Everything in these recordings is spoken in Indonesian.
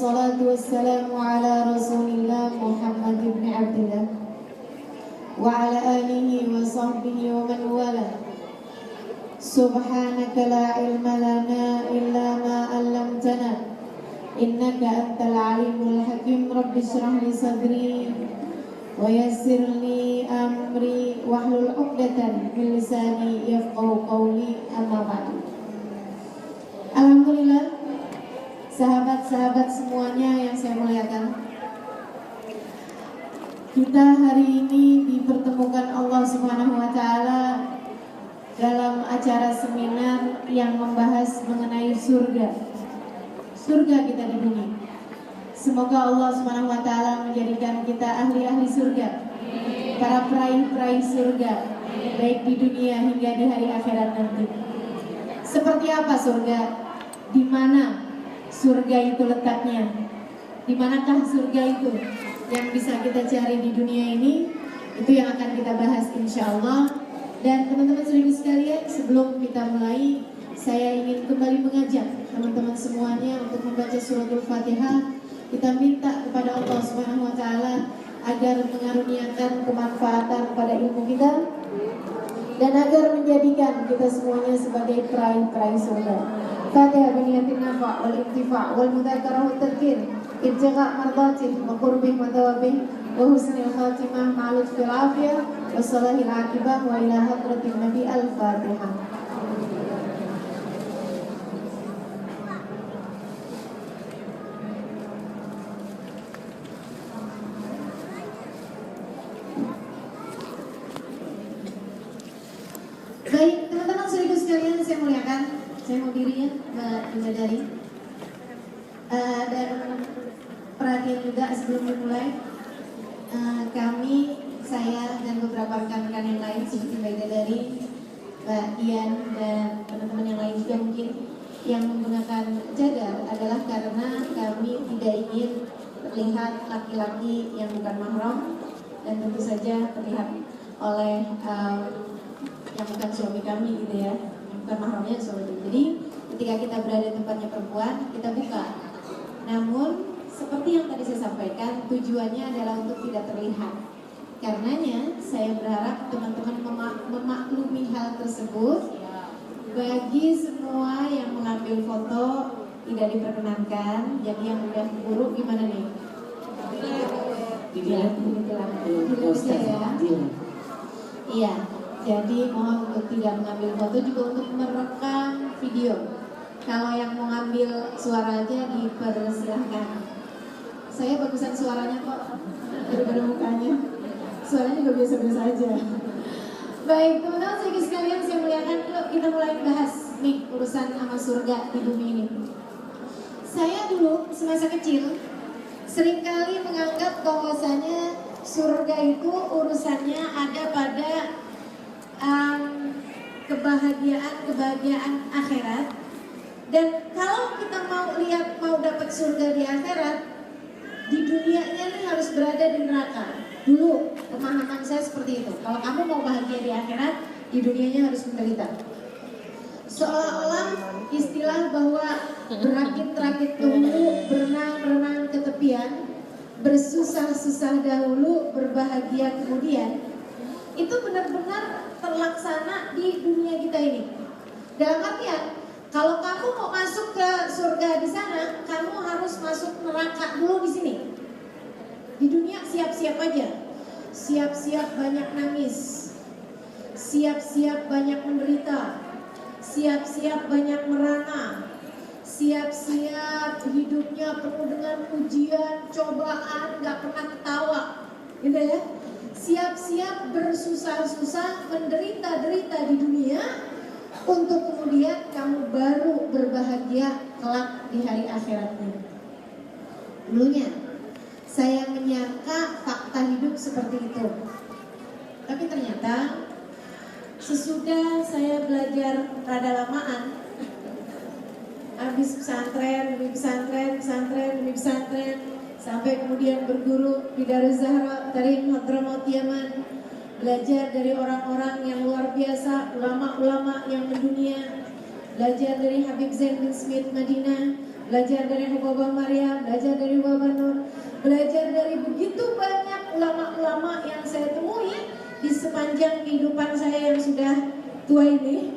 Wassalatu wassalamu ala Rasulillah Muhammad ibn Abdillah wa ala alihi wa sahbihi wa man wala. Subhanaka la ilma lana illa ma 'allamtana innaka antal alimul hakim. Rabbi shrah li sadri wa yassir li amri wahlul 'uqdatan min lisani yafqahu qawli. Amma ba'du. Alhamdulillah, sahabat-sahabat semuanya yang saya muliakan, kita hari ini dipertemukan Allah Subhanahu wa taala dalam acara seminar yang membahas mengenai surga. Surga kita di bumi. Semoga Allah Subhanahu wa taala menjadikan kita ahli-ahli surga, para peraih-peraih surga, baik di dunia hingga di hari akhirat nanti. Seperti apa surga? Di mana surga itu letaknya? Di manakah surga itu yang bisa kita cari di dunia ini? Itu yang akan kita bahas insya Allah. Dan teman-teman saudara sekalian, sebelum kita mulai, saya ingin kembali mengajak teman-teman semuanya untuk membaca suratul Fatihah. Kita minta kepada Allah Subhanahu wa taala agar mengaruniakan kemanfaatan pada ilmu kita dan agar menjadikan kita semuanya sebagai peraih-peraih surga. Fatihah biniyatin nafa' wal intifa' wal mudzakarah wat tadhkir ibtigha' mardatih wa qurbih wa thawabih wa husnil khatimah ma'al fil afiyah wa salahil aqibah wa ila hadratin nabi. Al-Fatihah. Baik, teman-teman saudara sekalian saya muliakan, saya mau diri ya Mbak Bidadari. Dan perhatian juga sebelum dimulai, saya dan beberapa rekan-rekan yang lain seperti Mbak Bidadari, Mbak Dian dan teman-teman yang lain juga mungkin yang menggunakan cadar adalah karena kami tidak ingin terlihat laki-laki yang bukan mahram dan tentu saja terlihat oleh yang bukan suami kami gitu ya, bukan mahramnya suami. Jadi ketika kita berada di tempatnya perempuan, kita buka. Namun seperti yang tadi saya sampaikan, tujuannya adalah untuk tidak terlihat. Karenanya saya berharap teman-teman memaklumi hal tersebut. Bagi semua yang mengambil foto tidak diperkenankan. Jadi yang udah buruk gimana nih? Dilihat ya. Iya. Jadi mohon untuk tidak mengambil foto, juga untuk merekam video. Kalau yang mau ngambil suara aja dipersilahkan. Saya bagusan suaranya kok daripada mukanya. Suaranya juga biasa-biasa aja. Baik teman-teman sekalian saya muliakan, yuk kita mulai bahas nih urusan sama surga di bumi ini. Saya dulu semasa kecil seringkali menganggap bahwasanya surga itu urusannya ada pada kebahagiaan akhirat. Dan kalau kita mau dapat surga di akhirat, di dunianya nih harus berada di neraka. Dulu pemahaman saya seperti itu. Kalau kamu mau bahagia di akhirat, di dunianya harus menderita. Seolah-olah istilah bahwa berakit-rakit dulu, berenang-renang ke tepian, bersusah-susah dahulu, berbahagia kemudian, itu benar-benar terlaksana di dunia kita ini. Dalam artian, kalau kamu mau masuk ke surga di sana, kamu harus masuk neraka dulu di sini. Di dunia siap-siap aja, siap-siap banyak nangis, siap-siap banyak menderita, siap-siap banyak merana, siap-siap hidupnya penuh dengan ujian, cobaan, gak pernah ketawa, gitu ya. Siap-siap bersusah-susah, menderita-derita di dunia, untuk kemudian kamu baru berbahagia kelak di hari akhiratnya. Dulunya saya menyangka fakta hidup seperti itu. Tapi ternyata sesudah saya belajar rada lamaan, habis pesantren demi pesantren, sampai kemudian berguru di Daruz Zahra Tarim Hadramaut Yaman, belajar dari orang-orang yang luar biasa, ulama-ulama yang mendunia, belajar dari Habib Zain bin Smith Madinah, belajar dari Hubabah Maryam, belajar dari Hubabah Nur, belajar dari begitu banyak ulama-ulama yang saya temui di sepanjang kehidupan saya yang sudah tua ini.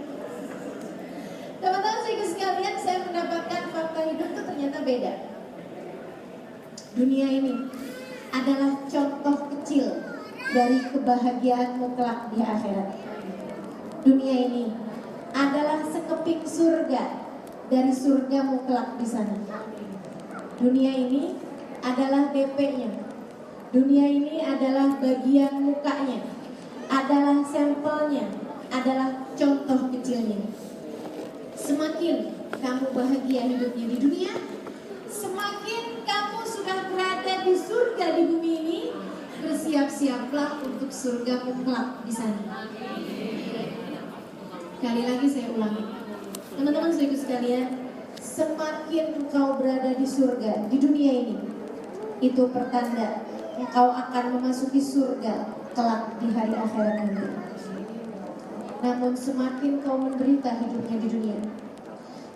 Teman-teman sekalian, saya mendapatkan fakta hidup itu ternyata beda. Dunia ini adalah contoh kecil dari kebahagiaan mutlak di akhirat. Dunia ini adalah sekeping surga dari surga mutlak di sana. Dunia ini adalah DP-nya. Dunia ini adalah bagian mukanya, adalah sampelnya, adalah contoh kecilnya. Semakin kamu bahagia hidupnya di dunia, semakin kamu sudah berada di surga di bumi ini, bersiap-siaplah untuk surga mutlak di sana. Sekali lagi saya ulangi, teman-teman saudara sekalian, semakin engkau berada di surga di dunia ini, itu pertanda engkau akan memasuki surga kelak di hari akhirat nanti. Namun semakin kau menderita hidupnya di dunia,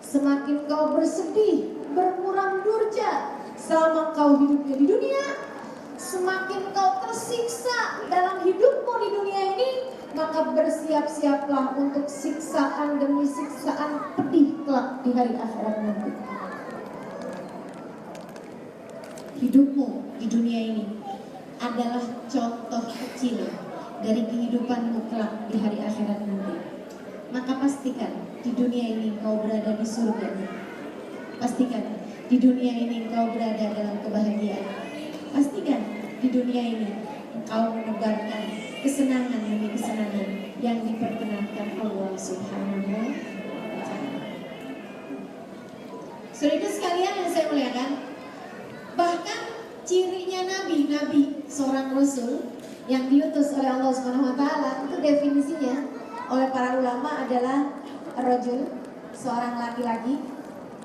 semakin kau bersedih, bermuram durja selama kau hidupnya di dunia, semakin kau tersiksa dalam hidupmu di dunia ini, maka bersiap-siaplah untuk siksaan demi siksaan pedih kelak di hari akhirat nanti. Hidupmu di dunia ini adalah contoh kecil dari kehidupan mutlak di hari akhirat nanti. Maka pastikan di dunia ini kau berada di surga. Pastikan di dunia ini kau berada dalam kebahagiaan. Pastikan di dunia ini engkau menebarkan kesenangan demi kesenangan yang diperkenankan Allah Subhanahu wa Ta'ala. Saudara sekalian yang saya muliakan, bahkan cirinya nabi, seorang rasul yang diutus oleh Allah Subhanahu wa Ta'ala, itu definisinya oleh para ulama adalah rajul, seorang laki-laki.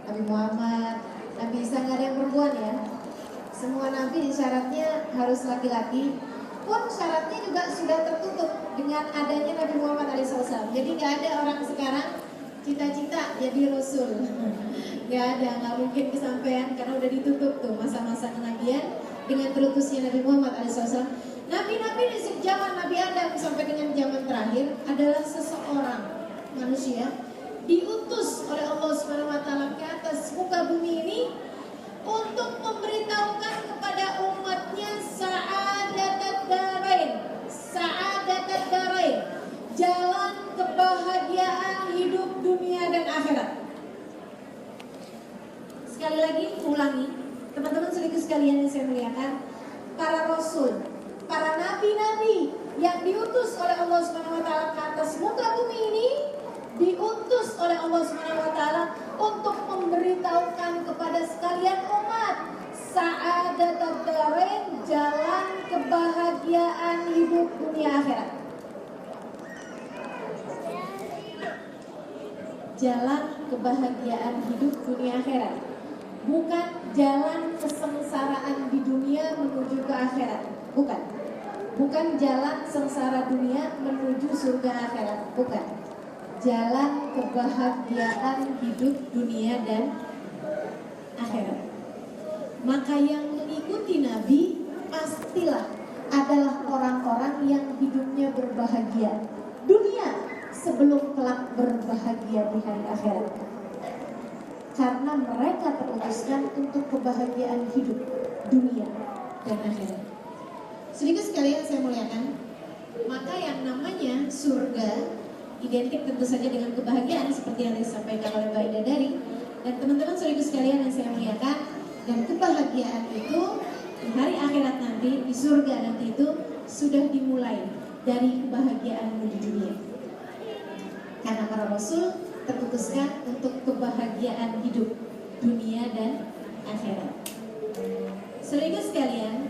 Nabi Muhammad, Nabi Isa nggak ada yang perempuan ya. Semua nabi syaratnya harus laki-laki. Pun syaratnya juga sudah tertutup dengan adanya Nabi Muhammad SAW. Jadi nggak ada orang sekarang cita-cita jadi rasul. Nggak ada, nggak mungkin kesampaian karena udah ditutup tuh masa-masa kenabian dengan terutusnya Nabi Muhammad SAW. Nabi-nabi di zaman Nabi Adam sampai dengan zaman terakhir adalah seseorang manusia diutus oleh Allah Subhanahu wa Ta'ala ke atas muka bumi ini untuk memberitahukan kepada umatnya sa'adatad darain, jalan kebahagiaan hidup dunia dan akhirat. Sekali lagi ulangi, teman-teman saudara sekalian yang saya muliakan, para rasul, para nabi-nabi yang diutus oleh Allah Subhanahu wa Ta'ala ke atas muka bumi ini, diutus oleh Allah Subhanahu wa Ta'ala untuk memberitahukan kepada sekalian umat sa'adatad darain, jalan kebahagiaan hidup dunia akhirat. Jalan kebahagiaan hidup dunia akhirat, bukan jalan kesengsaraan di dunia menuju ke akhirat. Bukan jalan sengsara dunia menuju surga akhirat. Bukan. Jalan kebahagiaan hidup dunia dan akhirat. Maka yang mengikuti Nabi pastilah adalah orang-orang yang hidupnya berbahagia dunia sebelum kelak berbahagia di hari akhirat. Karena mereka terutuskan untuk kebahagiaan hidup dunia dan akhirat. Sedikit sekali yang saya muliakan, maka yang namanya surga identik tentu saja dengan kebahagiaan seperti yang disampaikan oleh Mbak Ida Dari dan teman-teman saudara sekalian yang saya muliakan. Dan kebahagiaan itu di hari akhirat nanti, di surga nanti itu sudah dimulai dari kebahagiaan di dunia. Karena para rasul terputuskan untuk kebahagiaan hidup dunia dan akhirat. Saudara sekalian,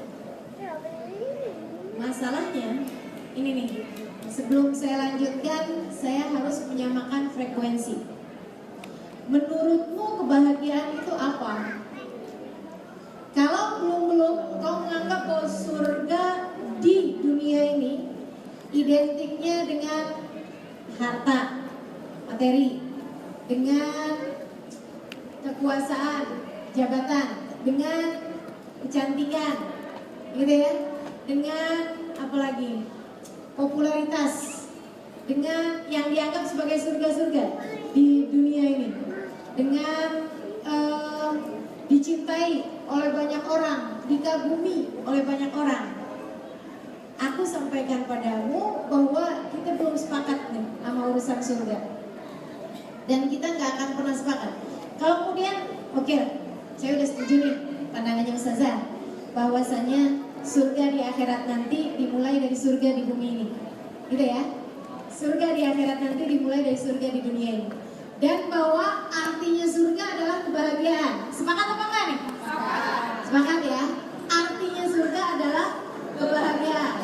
masalahnya ini nih. Sebelum saya lanjutkan, saya harus menyamakan frekuensi. Menurutmu kebahagiaan itu apa? Kalau belum kau menganggap bahwa surga di dunia ini identiknya dengan harta, materi, dengan kekuasaan, jabatan, dengan kecantikan, gitu ya, dengan apa lagi, popularitas, dengan yang dianggap sebagai surga-surga di dunia ini, dengan dicintai oleh banyak orang, dikagumi oleh banyak orang. Aku sampaikan padamu bahwa kita belum sepakat nih sama urusan surga, dan kita nggak akan pernah sepakat. Kalau kemudian, oke, saya udah setuju nih pandangannya Ustazah, bahwasanya surga di akhirat nanti dimulai dari surga di bumi ini, gitu ya. Surga di akhirat nanti dimulai dari surga di dunia ini, dan bahwa artinya surga adalah kebahagiaan. Sepakat apa enggak nih? Sepakat ya. Artinya surga adalah kebahagiaan.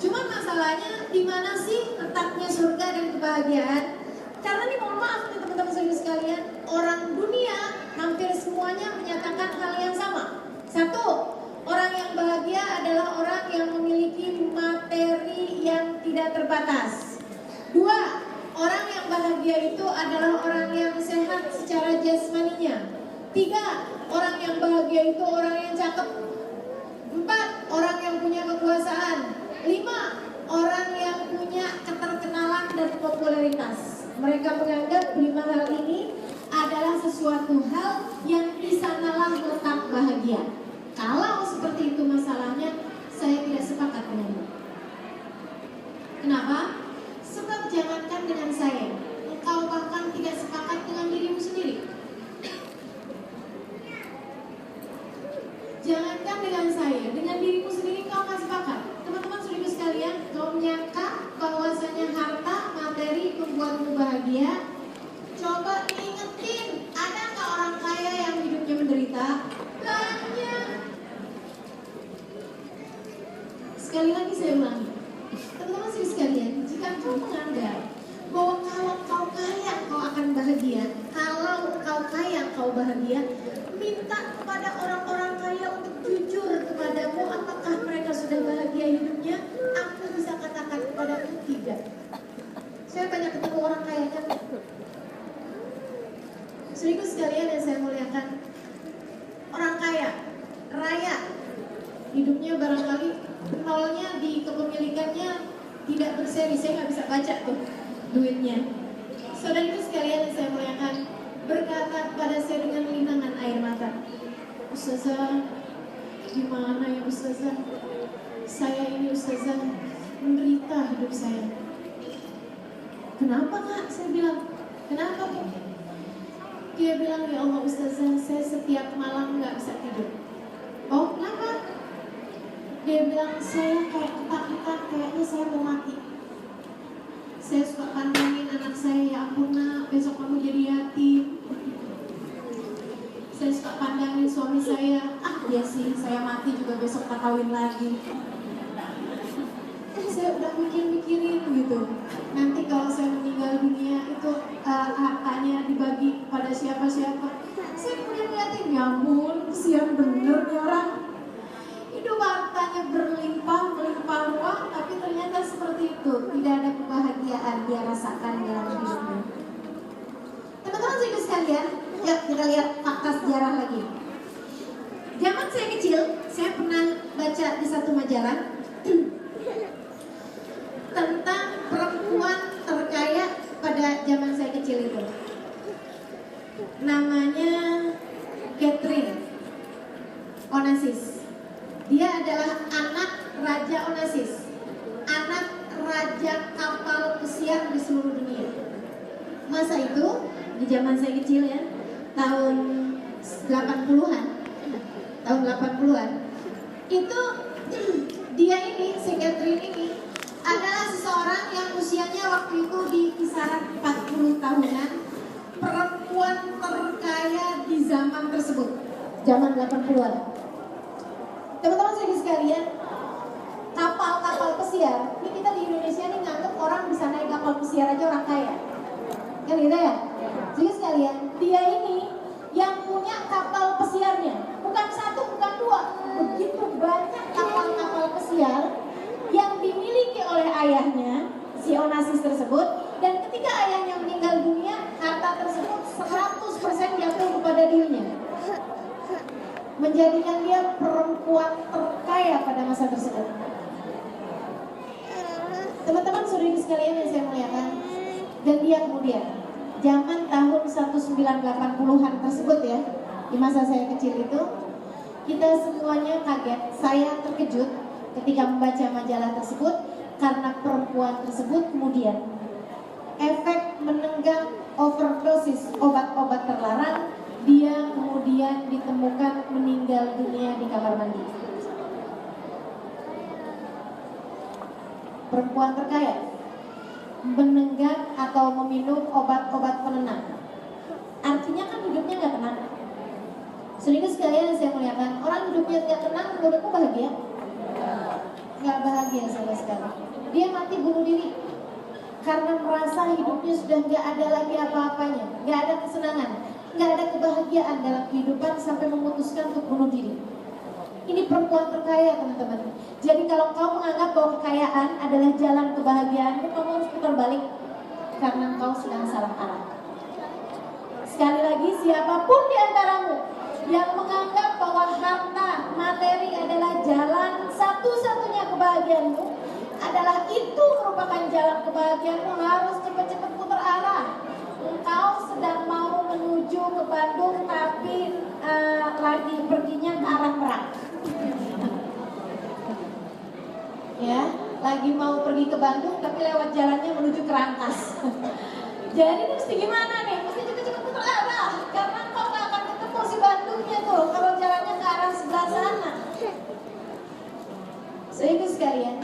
Cuma masalahnya di mana sih letaknya surga dan kebahagiaan? Karena nih mohon maaf nih teman-teman saudara sekalian, orang dunia hampir semuanya menyatakan hal yang sama. Satu, orang yang bahagia adalah orang yang memiliki materi yang tidak terbatas. Dua, orang yang bahagia itu adalah orang yang sehat secara jasmaninya. Tiga, orang yang bahagia itu orang yang cakep. Empat, orang yang punya kekuasaan. Lima, orang yang punya keterkenalan dan popularitas. Mereka menganggap 5 hal ini adalah sesuatu hal yang di sanalah letak bahagia. Kalau seperti itu masalahnya, saya tidak sepakat dengannya. Kenapa? Sebab jangankan dengan saya, engkau bahkan tidak sepakat dengan dirimu sendiri. Jangankan dengan saya, dengan dirimu sendiri kau nggak sepakat. Teman-teman saudara sekalian, kau menyangka bahwasanya harta, materi membuatmu bahagia? Coba ingetin, ada nggak orang kaya yang hidupnya menderita? Banyak. Sekali lagi saya ulangi, teman-teman saudara sekalian, jika kau menganggap bahwa kalau kau kaya kau akan bahagia, kalau kau kaya kau bahagia, minta kepada orang-orang kaya untuk jujur kepadamu apakah mereka sudah bahagia hidupnya. Aku bisa katakan kepadamu tidak. Saya banyak ketemu orang kaya kan. Saudaraku sekalian yang saya muliakan, orang kaya, raya, hidupnya barangkali nolnya di kepemilikannya tidak berseri. Saya nggak bisa baca tuh duitnya. Saudaraku sekalian yang saya muliakan, berkata pada saya dengan linangan air mata, Ustazah, gimana ya Ustazah? Saya ini Ustazah menderita hidup saya. Kenapa Kak? Saya bilang, kenapa Bu? Dia bilang, ya Allah Ustazah, saya setiap malam nggak bisa tidur. Oh kenapa? Dia bilang, saya kayak ketakutan, kayaknya saya mau mati. Saya suka pandangin anak saya, ya ampun nak, besok kamu jadi yatim. Saya suka pandangin suami saya, ya sih, saya mati juga besok tak kawin lagi. Saya udah mikirin gitu. Nanti kalau saya meninggal dunia itu hartanya dibagi pada siapa-siapa. Saya kemudian ngeliatin, ya ampun, kesian bener nih orang. Hidup hartanya berlimpah, melimpah ruah, tapi ternyata seperti itu. Tidak ada kebahagiaan dia rasakan dalam hidupnya. Teman-teman saudara sekalian, yuk kita lihat fakta sejarah lagi. Zaman saya kecil, saya pernah baca di satu majalah tentang perempuan terkaya pada zaman saya kecil itu. Namanya Catherine Onassis. Dia adalah anak Raja Onassis, anak Raja kapal pesiar di seluruh dunia. Masa itu, di zaman saya kecil ya, tahun 80-an, itu dia ini, si Catherine ini adalah seseorang yang usianya waktu itu di kisaran 40 tahunan, perempuan terkaya di zaman tersebut, zaman 80-an. Teman-teman saya sekalian, kapal-kapal pesiar, ini kita di Indonesia nih nganggep orang bisa naik kapal pesiar aja orang kaya, kan gitu ya? Jadi sekalian, dia ini yang punya kapal pesiarnya, bukan satu, bukan dua, begitu banyak kapal-kapal pesiar yang dimiliki oleh ayahnya, si Onassis tersebut. Dan ketika ayahnya meninggal dunia, harta tersebut 100% jatuh kepada dirinya. menjadikan dia perempuan terkaya pada masa tersebut. Teman-teman saudari sekalian yang saya muliakan, dan dia kemudian zaman tahun 1980-an tersebut ya, di masa saya kecil itu, kita semuanya kaget, saya terkejut ketika membaca majalah tersebut karena perempuan tersebut kemudian efek menenggak overdosis obat-obat terlarang, dia kemudian ditemukan meninggal dunia di kamar mandi. Perempuan terkaya menenggak atau meminum obat-obat penenang, artinya kan hidupnya nggak tenang. Saudara sekalian yang saya muliakan, orang hidupnya nggak tenang, menurutku bahagia? Nggak bahagia sama sekali. Dia mati bunuh diri karena merasa hidupnya sudah nggak ada lagi apa-apanya, nggak ada kesenangan, nggak ada kebahagiaan dalam kehidupan sampai memutuskan untuk bunuh diri. Ini perempuan terkaya, teman-teman. Jadi kalau kau menganggap bahwa kekayaan adalah jalan kebahagiaanmu, kamu harus putar balik karena kau sedang salah arah. Sekali lagi, siapapun di antaramu yang menganggap bahwa harta, materi adalah jalan satu-satunya kebahagiaanmu, adalah itu merupakan jalan kebahagiaanmu, harus cepat-cepat putar arah. Engkau sedang mau menuju ke Bandung tapi lagi perginya ke arah Merak. Ya, lagi mau pergi ke Bandung tapi lewat jalannya menuju ke Rangkas. Jadi mesti gimana nih? Mesti cepet-cepet putar arah karena kau gak akan ketemu si Bandungnya tuh kalau jalannya ke arah sebelah sana. Sehingga sekalian,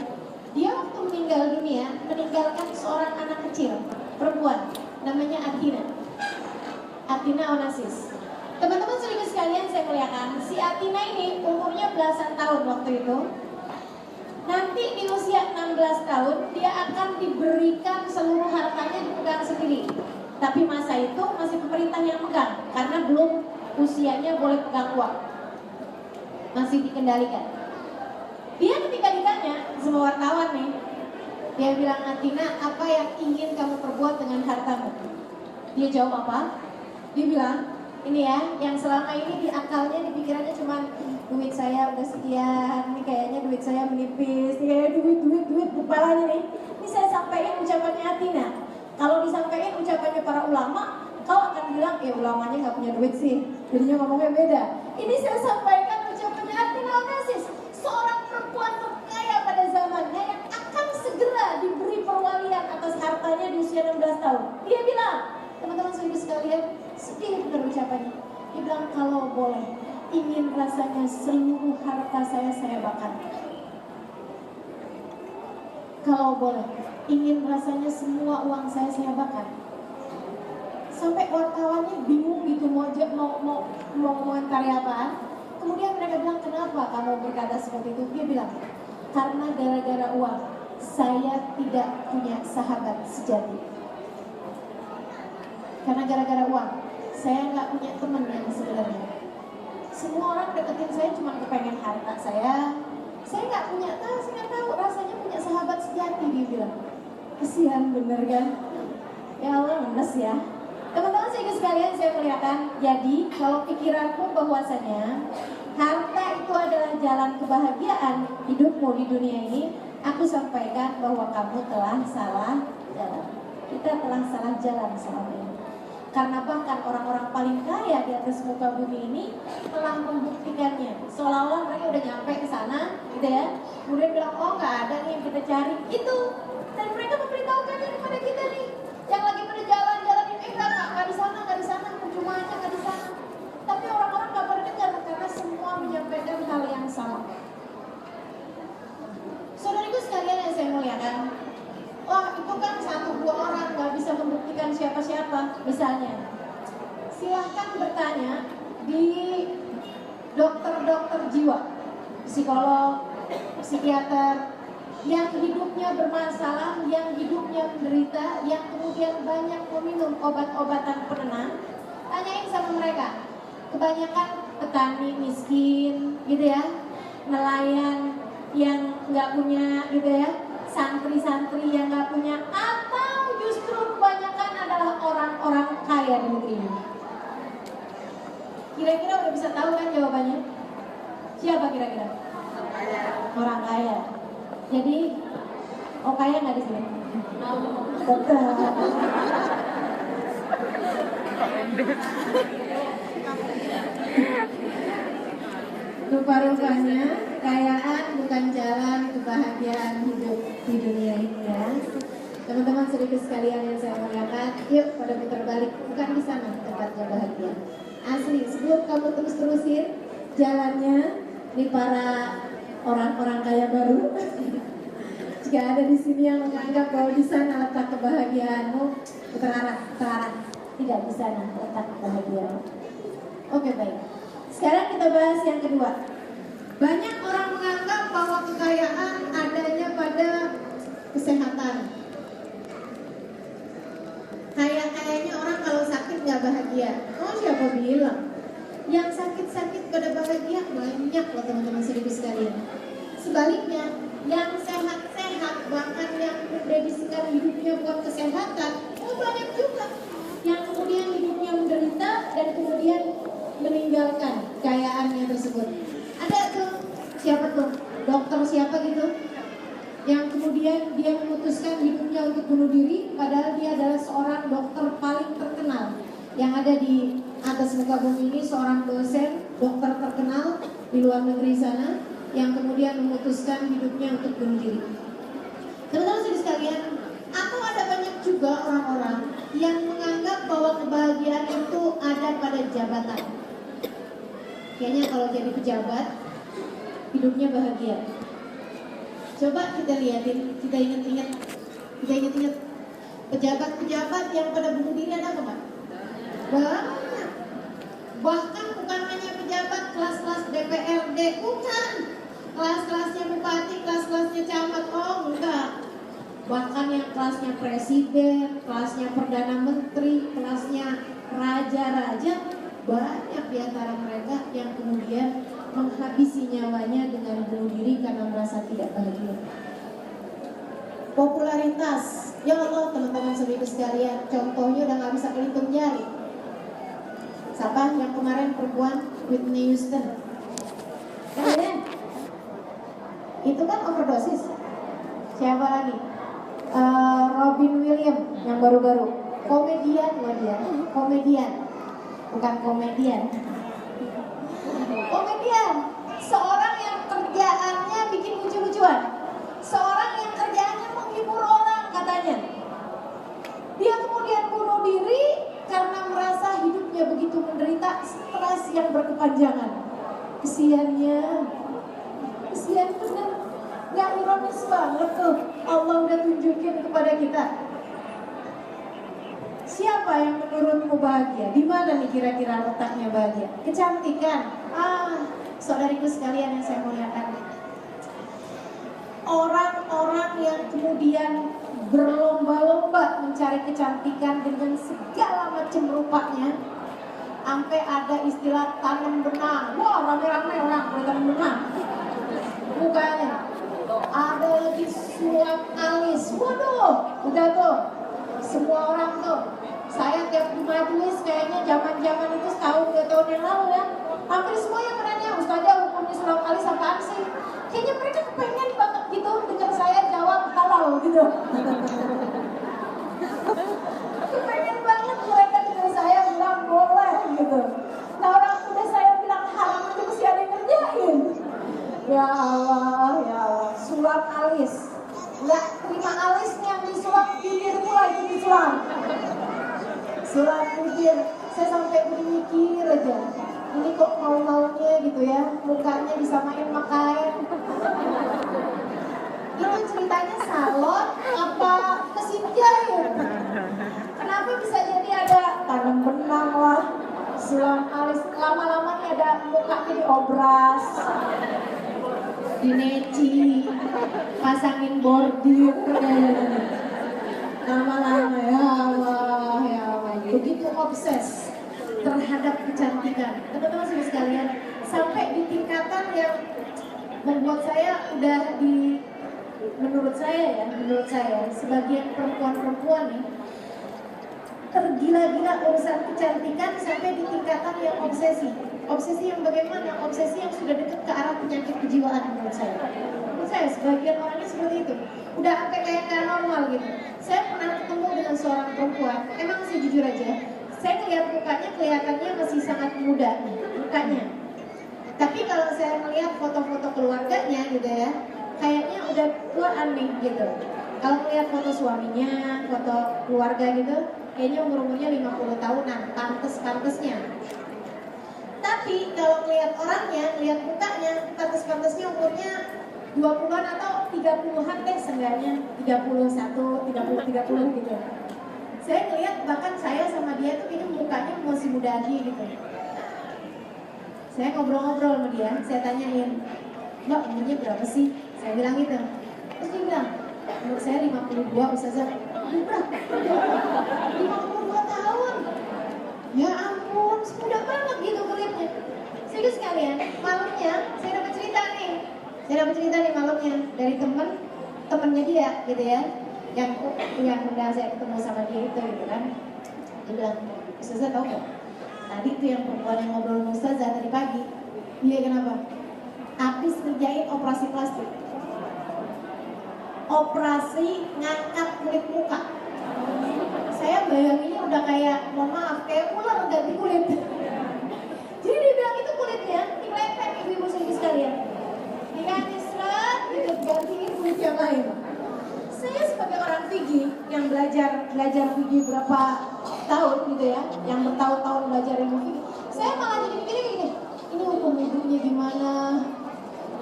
dia waktu meninggal dunia meninggalkan seorang anak kecil, perempuan, namanya Athina Onassis. Teman-teman sehingga sekalian saya muliakan, si Athina ini umurnya belasan tahun waktu itu. Nanti di usia 16 tahun dia akan diberikan seluruh hartanya dipegang sendiri. Tapi masa itu masih pemerintah yang pegang karena belum usianya boleh pegang uang, masih dikendalikan. Dia ketika ditanya sama wartawan nih, dia bilang, Athina, apa yang ingin kamu perbuat dengan hartamu? Dia jawab apa? Dia bilang, ini ya, yang selama ini di akalnya, di pikirannya cuma duit saya udah sekian, ini kayaknya duit saya menipis, ini kayak duit kepalanya nih. Ini saya sampaikan ucapannya Athina. Kalau disampaikan ucapannya para ulama, kau akan bilang, ya ulamanya nggak punya duit sih, jadinya ngomongnya beda. Ini saya sampaikan ucapannya Athina Onassis, seorang perempuan terkaya pada zamannya yang akan segera diberi perwalian atas hartanya di usia 16 tahun. Dia bilang, teman-teman saudara sekalian, sedih benar ucapannya. Dia bilang, kalau boleh, ingin rasanya seluruh harta saya bakar. Kalau boleh, ingin rasanya semua uang saya bakar. Sampai wartawannya bingung gitu mau komentari apaan. Kemudian mereka bilang, kenapa kamu berkata seperti itu? Dia bilang, karena gara-gara uang saya tidak punya sahabat sejati. Karena gara-gara uang saya nggak punya teman yang sebenarnya. Semua orang deketin saya cuma kepengen harta saya nggak punya, saya nggak tahu rasanya punya sahabat sejati. Dia bilang, kesian bener kan? Ya Allah, ngenes ya. Teman-teman sekalian saya melihatkan, jadi kalau pikiranmu bahwasanya harta itu adalah jalan kebahagiaan hidupmu di dunia ini, aku sampaikan bahwa kamu telah salah jalan. Kita telah salah jalan selama ini. Karena bahkan orang-orang paling kaya di atas muka bumi ini telah membuktikannya. Seolah-olah mereka udah nyampe ke sana, gitu ya. Kemudian bilang, oh nggak ada nih yang kita cari. Itu. Dan mereka memberitahukan ini kepada kita nih. Yang lagi pada jalan-jalan ini, nggak di sana, percuma aja nggak di sana. Tapi orang-orang nggak pada dengar karena semua menyampaikan hal yang sama. Saudariku sekalian yang saya muliakan, wah itu kan 1-2 orang nggak bisa membuktikan siapa-siapa. Misalnya, silahkan bertanya di dokter-dokter jiwa, psikolog, psikiater, yang hidupnya bermasalah, yang hidupnya menderita, yang kemudian banyak meminum obat-obatan penenang. Tanyain sama mereka. Kebanyakan petani miskin, gitu ya, nelayan yang nggak punya, gitu ya, santri-santri yang nggak punya, atau justru kebanyakan adalah orang-orang kaya di negeri ini. Kira-kira udah bisa tahu kan jawabannya? Siapa kira-kira? Orang kaya. Jadi, kaya nggak di sini? Betul. Rupa-rupanya kekayaan bukan jalan kebahagiaan hidup di dunia ini ya. Teman-teman sedikit sekalian yang saya muliakan, yuk pada putar balik, bukan di sana tempatnya bahagia. Asli, sebelum kamu terus-terusin jalannya di para orang-orang kaya baru, jika ada di sini yang menganggap bahwa di sana letak kebahagiaanmu, putar arah, tidak di sana letak kebahagiaan. Oke, baik. Sekarang kita bahas yang kedua. Banyak orang menganggap bahwa kekayaan adanya pada kesehatan. Kayaknya orang kalau sakit nggak bahagia. Oh, siapa bilang? Yang sakit-sakit pada bahagia banyak loh teman-teman sedikit sekalian. Sebaliknya, yang sehat-sehat bahkan yang mendedikasikan hidupnya buat kesehatan, banyak juga yang kemudian hidupnya menderita dan kemudian meninggalkan kekayaannya tersebut. Ada tuh, siapa tuh? Dokter siapa gitu? Yang kemudian dia memutuskan hidupnya untuk bunuh diri, padahal dia adalah seorang dokter paling terkenal yang ada di atas muka bumi ini, seorang dosen dokter terkenal di luar negeri sana, yang kemudian memutuskan hidupnya untuk bunuh diri. Teman-teman sekalian, atau ada banyak juga orang-orang yang menganggap bahwa kebahagiaan itu ada pada jabatan. Kayaknya kalau jadi pejabat, hidupnya bahagia. Coba kita lihatin, kita ingat-ingat pejabat-pejabat yang pada bunuh diri ada apa, Pak? Banyak. Bahkan bukan hanya pejabat kelas-kelas DPRD, bukan. Kelas-kelasnya bupati, kelas-kelasnya camat, oh enggak. Bahkan yang kelasnya presiden, kelasnya perdana menteri, kelasnya raja-raja, banyak di antara mereka yang kemudian menghabisi nyawanya dengan bunuh diri karena merasa tidak bahagia. Popularitas, ya Allah teman-teman saudara sekalian, contohnya udah nggak bisa kehitung jari. Siapa yang kemarin perempuan Whitney Houston? Kemudian itu kan overdosis. Siapa lagi? Robin Williams yang baru-baru. Komedian loh dia, komedian, bukan komedian. Komedian, seorang yang kerjaannya bikin lucu-lucuan, seorang yang kerjaannya menghibur orang katanya. Dia kemudian bunuh diri karena merasa hidupnya begitu menderita, stres yang berkepanjangan. Kesiannya, kesian benar. Gak ironis banget tuh, Allah udah tunjukin kepada kita. Siapa yang menurutmu bahagia? Di mana nih kira-kira letaknya bahagia? Kecantikan. Saudariku sekalian yang saya muliakan. Orang-orang yang kemudian berlomba-lomba mencari kecantikan dengan segala macam rupanya, sampai ada istilah tanam benang. Wah, rame-rame orang tanam benang. Bukannya. Ada lagi sulap alis. Waduh, udah tuh. Semua orang tuh. Saya tiap di majelis kayaknya zaman-zaman itu setahun 2 tahun yang lalu ya, hampir semua yang menanya, Ustazah hukumnya sulap alis apaan sih? Kayaknya mereka kepengen banget gitu dengar saya jawab halal gitu. Kepengen banget mereka dengar saya bilang boleh gitu. Nah orang udah saya bilang haram aja mesti ada yang ngerjain. Ya Allah, sulap alis. Nggak terima alisnya yang disulap, bibir pula yang disulap. Sulap bibir, saya sampai berpikir aja. Ini kok mau-maunya gitu ya, mukanya disamain sama kain. Itu ceritanya salon apa mesin jahit? Kenapa bisa jadi ada tanam benang lah, sulap alis, lama-lama nih ada mukanya diobras, dineci, pasangin bordir, lama-lama ya Allah, begitu obses terhadap kecantikan. Teman-teman sekalian, sampai di tingkatan yang membuat saya udah menurut saya sebagian perempuan-perempuan nih tergila-gila urusan kecantikan sampai di tingkatan yang obsesi. Obsesi yang bagaimana? Obsesi yang sudah dekat ke arah penyakit kejiwaan menurut saya. Menurut saya sebagian orangnya seperti itu. Udah sampai kayak nggak normal gitu. Saya pernah ketemu dengan seorang perempuan. Emang sih jujur aja, saya ngeliat mukanya kelihatannya masih sangat muda mukanya. Tapi kalau saya melihat foto-foto keluarganya gitu ya, kayaknya udah tua aneh gitu. Kalau melihat foto suaminya, foto keluarga gitu, kayaknya umurnya 50 tahunan, pantes-pantesnya. Tapi kalau melihat orangnya, lihat mukanya, pantes-pantesnya umurnya 20-an atau 30-an deh seenggaknya, 31, 30 gitu. Saya ngelihat bahkan saya sama dia tuh ini mukanya masih muda lagi gitu. Saya ngobrol-ngobrol sama dia, saya tanyain, Mbak umurnya berapa sih? Saya bilang gitu. Terus dia bilang, umur saya 52 Ustazah. Berapa? 52 tahun. Ya ampun, muda banget gitu kulitnya. Serius sekalian, malamnya saya dapat cerita nih. Saya dapat cerita nih malamnya dari temennya dia gitu ya. Yang undang saya ketemu sama dia itu gitu kan. Dia bilang, Ustazah tahu nggak? Tadi tuh yang perempuan yang ngobrol sama Ustazah tadi pagi. Dia kenapa? Habis ngerjain operasi plastik. Operasi ngangkat kulit muka. Saya bayanginnya udah kayak, mohon maaf, kayak ular ganti kulit. Jadi dia bilang itu kulitnya dilepek ibu-ibu sekalian. Dikasih serat, gitu, gantiin kulit yang lain. Saya sebagai orang Fiji yang belajar Fiji berapa tahun gitu ya, yang bertahun-tahun belajar ilmu Fiji, saya malah jadi mikirnya gini, ini hukum wudhunya gimana,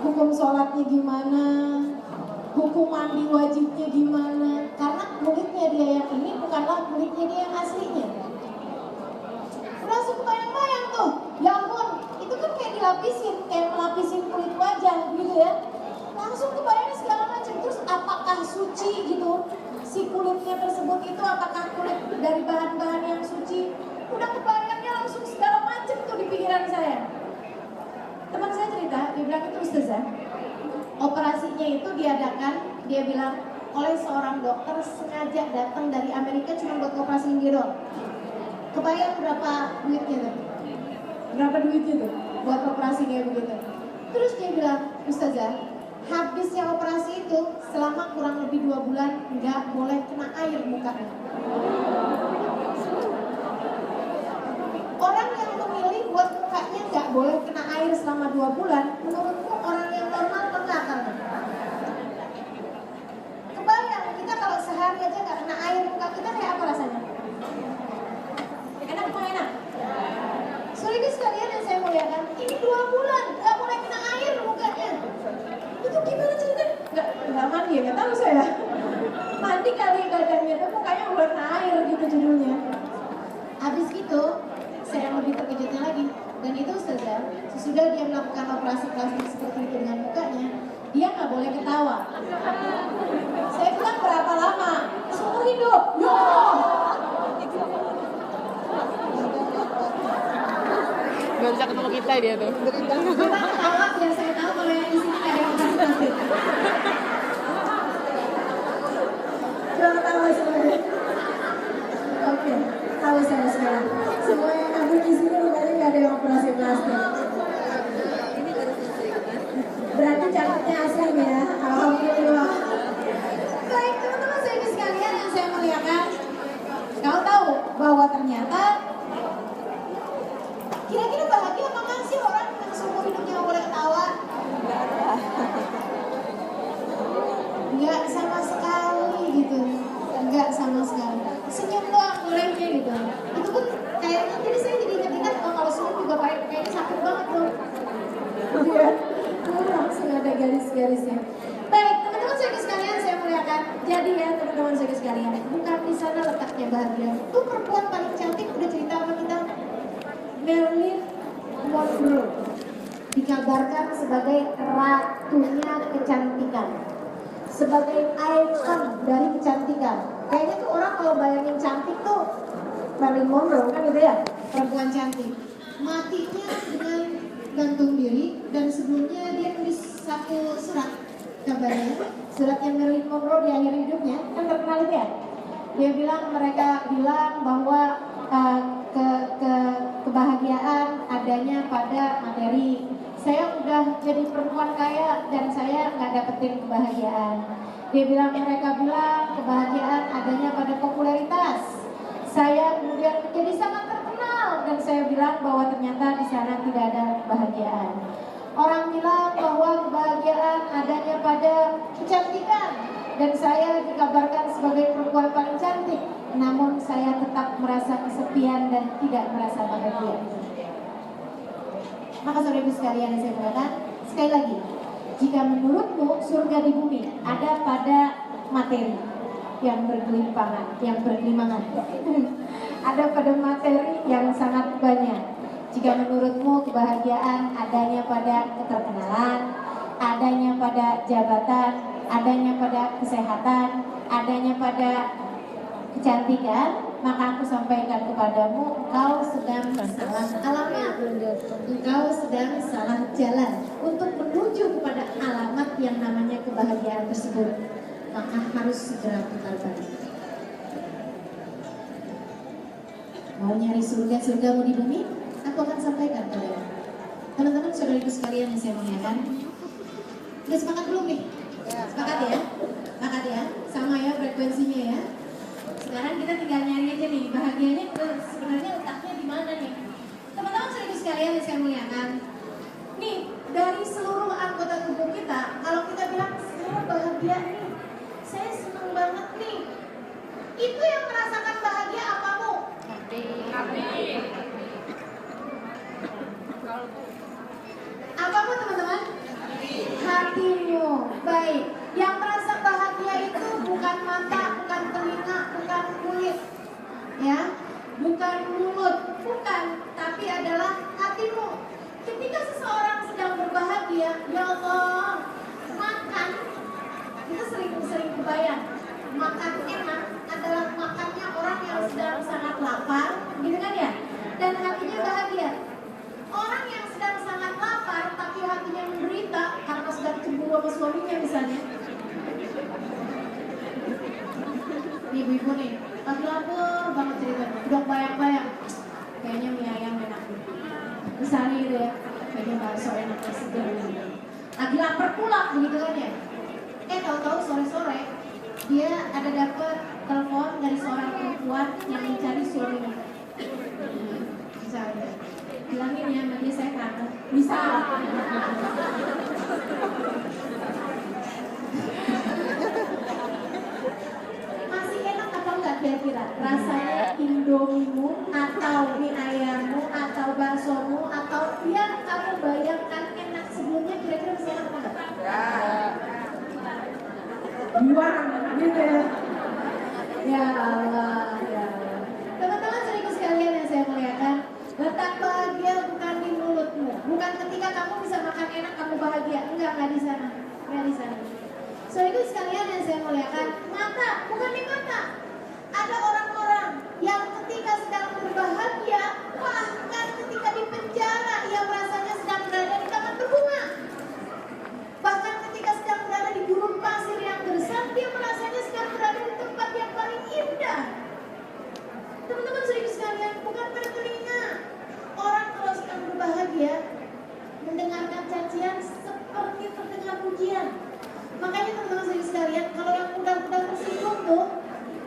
hukum sholatnya gimana, hukum mandi wajibnya gimana, karena kulitnya dia yang ini bukanlah kulitnya dia yang aslinya. Langsung bayang-bayang tuh, ya ampun, itu kan kayak dilapisin, kayak melapisin kulit wajah gitu ya. Langsung kebayangnya segala macam. Terus apakah suci gitu si kulitnya tersebut itu, apakah kulit dari bahan-bahan yang suci? Udah kebayangnya langsung segala macam tuh di pikiran saya. Teman saya cerita, dia bilang itu Ustazah, operasinya itu diadakan, dia bilang oleh seorang dokter sengaja datang dari Amerika cuma buat operasiin dia doang. Kebayang berapa duitnya tuh? Berapa duitnya tuh buat operasi kayak begitu? Terus dia bilang, Ustazah, habisnya operasi itu selama kurang lebih 2 bulan nggak boleh kena air mukanya. Orang yang memilih buat mukanya nggak boleh kena air selama 2 bulan, menurutku orang yang normal enggak kan? Kebayang kita kalau sehari aja nggak kena air muka kita kayak apa rasanya? Enak apa enak? Soalnya sekalian yang saya muliakan, ini 2 bulan nggak boleh kena air mukanya. Itu gimana ceritanya? Nggak mandi ya, nggak tahu saya. Mandi kali badannya tuh mukanya warna air gitu judulnya. Habis gitu, saya yang lebih terkejutnya lagi. Dan itu Ustazah, sesudah dia melakukan operasi plastik seperti itu dengan mukanya, dia nggak boleh ketawa. Saya bilang berapa lama? Seumur hidup. Ya. Gak bisa ketemu kita dia tuh. Kita ketawa biar saya tahu kalau yang di sini nggak ada operasi plastik. Jangan ketawa semuanya. Oke, tahu saya sekarang. Semua yang ada di sini rupanya nggak ada yang operasi plastik. Berarti cantiknya asli ya. Alhamdulillah. Baik teman-teman saya sekalian yang saya muliakan, kau tahu bahwa ternyata kira-kira bahagia apa nggak sih orang yang seumur hidupnya nggak boleh ketawa? Nggak sama sekali gitu, nggak sama sekali. Senyum doang bolehnya gitu. Itu pun kayaknya jadi saya jadi ingat kalau senyum juga kayaknya sakit banget tuh. Iya, langsung ada garis-garisnya. Baik teman-teman saya sekalian saya muliakan. Jadi ya teman-teman saya sekalian, bukan di sana letaknya bahagia. Itu perempuan paling cantik udah cerita sama kita. Marilyn Monroe dikabarkan sebagai ratunya kecantikan, sebagai ikon dari kecantikan. Kayaknya tuh orang kalau bayangin cantik tuh Marilyn Monroe kan gitu ya, perempuan cantik. Matinya dengan gantung diri, dan sebelumnya dia tulis satu surat kabarnya, surat yang Marilyn Monroe di akhir hidupnya kan terkenal itu ya. Dia bilang, mereka bilang bahwa uh, ke, ke kebahagiaan adanya pada materi. Saya udah jadi perempuan kaya dan saya nggak dapetin kebahagiaan. Mereka bilang kebahagiaan adanya pada popularitas. Saya kemudian menjadi sangat terkenal dan saya bilang bahwa ternyata di sana tidak ada kebahagiaan. Orang bilang bahwa kebahagiaan adanya pada kecantikan dan saya dikabarkan sebagai perempuan paling cantik, namun saya tetap merasa kesepian dan tidak merasa bahagia. Maka saudara ibu sekalian yang saya katakan, sekali lagi, jika menurutmu surga di bumi ada pada materi yang bergelimpangan, yang bergelimangan, ada pada materi yang sangat banyak. Jika menurutmu kebahagiaan adanya pada keterkenalan, adanya pada jabatan, adanya pada kesehatan, adanya pada kecantikan, maka aku sampaikan kepadamu, engkau sedang salah alamat, engkau sedang salah jalan untuk menuju kepada alamat yang namanya kebahagiaan tersebut. Maka harus segera putar balik. Mau nyari surga-surgamu di bumi? Aku akan sampaikan kepada teman-teman saudara ibu sekalian yang saya muliakan. Udah sepakat belum nih? Sepakat ya? Sepakat ya? Sama ya frekuensinya ya? Sekarang kita tinggal nyari aja nih, bahagianya sebenarnya letaknya di mana nih? Teman-teman saudara ibu sekalian yang saya muliakan, nih dari seluruh anggota tubuh kita, kalau kita bilang saya bahagia nih, saya senang banget nih, itu yang merasakan bahagia apamu? Apamu teman-teman? Hatimu. Baik. Yang merasa bahagia itu bukan mata, bukan telinga, bukan kulit, ya, bukan mulut, bukan, tapi adalah hatimu. Ketika seseorang sedang berbahagia, ya Allah, makan, kita sering kebayang, makan enak adalah makannya orang yang sedang sangat lapar, gitu kan ya? Dan hatinya bahagia. Orang yang sedang sangat lapar tapi hatinya menderita karena sedang cemburu sama suaminya misalnya. Ibu-ibu nih, lagi lapar banget ceritanya, udah bayang-bayang, kayaknya mie ayam enak nih. Misalnya gitu ya, kayaknya bakso enak segar nih. Lagi lapar pula, begitu kan ya? Tahu-tahu sore-sore dia ada dapat telepon dari seorang perempuan yang mencari suaminya. Misalnya, bilangin ya, nanti saya kangen. Bisa. Masih enak apa enggak kira-kira? Rasanya indomimu atau mie ayammu atau baksomu atau yang kamu bayangkan enak sebelumnya, kira-kira masih enak apa enggak? Buang, gitu ya. Ya Allah, ya Allah. Teman-teman saudaraku sekalian yang saya muliakan, letak bahagia bukan di mulutmu, bukan ketika kamu bisa makan enak kamu bahagia, enggak di sana, enggak di sana. Saudaraku sekalian yang saya muliakan, mata bukan di mata. Ada orang-orang yang ketika sedang berbahagia, bahkan ketika di penjara ia merasanya sedang berada di taman berbunga. Bahkan ketika sedang berada di gurun pasir yang gersang, dia merasanya sedang berada di tempat yang paling indah. Teman-teman saudaraku sekalian, bukan pada telinga. Orang kalau sedang berbahagia mendengarkan cacian seperti terdengar pujian. Makanya teman-teman saudaraku sekalian, kalau yang mudah-mudah tersinggung tuh,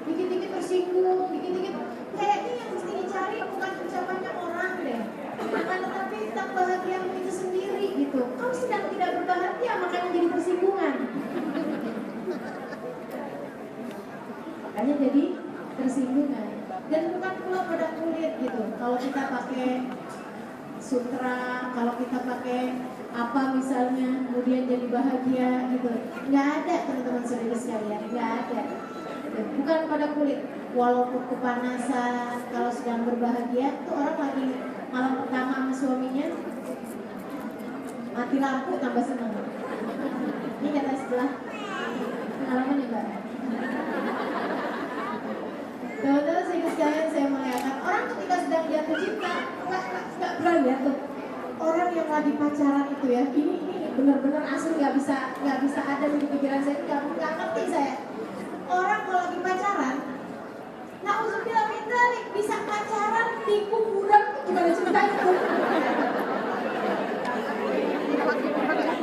dikit-dikit tersinggung, dikit-dikit, kayaknya yang mesti dicari bukan ucapannya orang deh, tetapi tentang bahagiamu itu sendiri gitu. Kau sedang tidak berbahagia, makanya jadi tersinggungan. Makanya jadi tersinggungan. Dan bukan pula pada kulit gitu. Kalau kita pakai sutra, kalau kita pakai apa misalnya, kemudian jadi bahagia gitu, nggak ada teman-teman saudara sekalian, nggak ada. Bukan pada kulit. Walaupun kepanasan, kalau sedang berbahagia, tuh orang lagi malam pertama sama suaminya, mati lampu tambah senang. Ini kata sebelah pengalaman ya Mbak. Teman-teman sekalian saya melihatkan orang ketika sedang jatuh cinta nggak berani ya tuh. Orang yang lagi pacaran itu ya, ini benar-benar asli nggak bisa ada di pikiran saya, nggak ngerti saya. Orang kalau lagi pacaran, nauzubillah min dzalik, bisa pacaran di kuburan tuh gimana ceritanya tuh?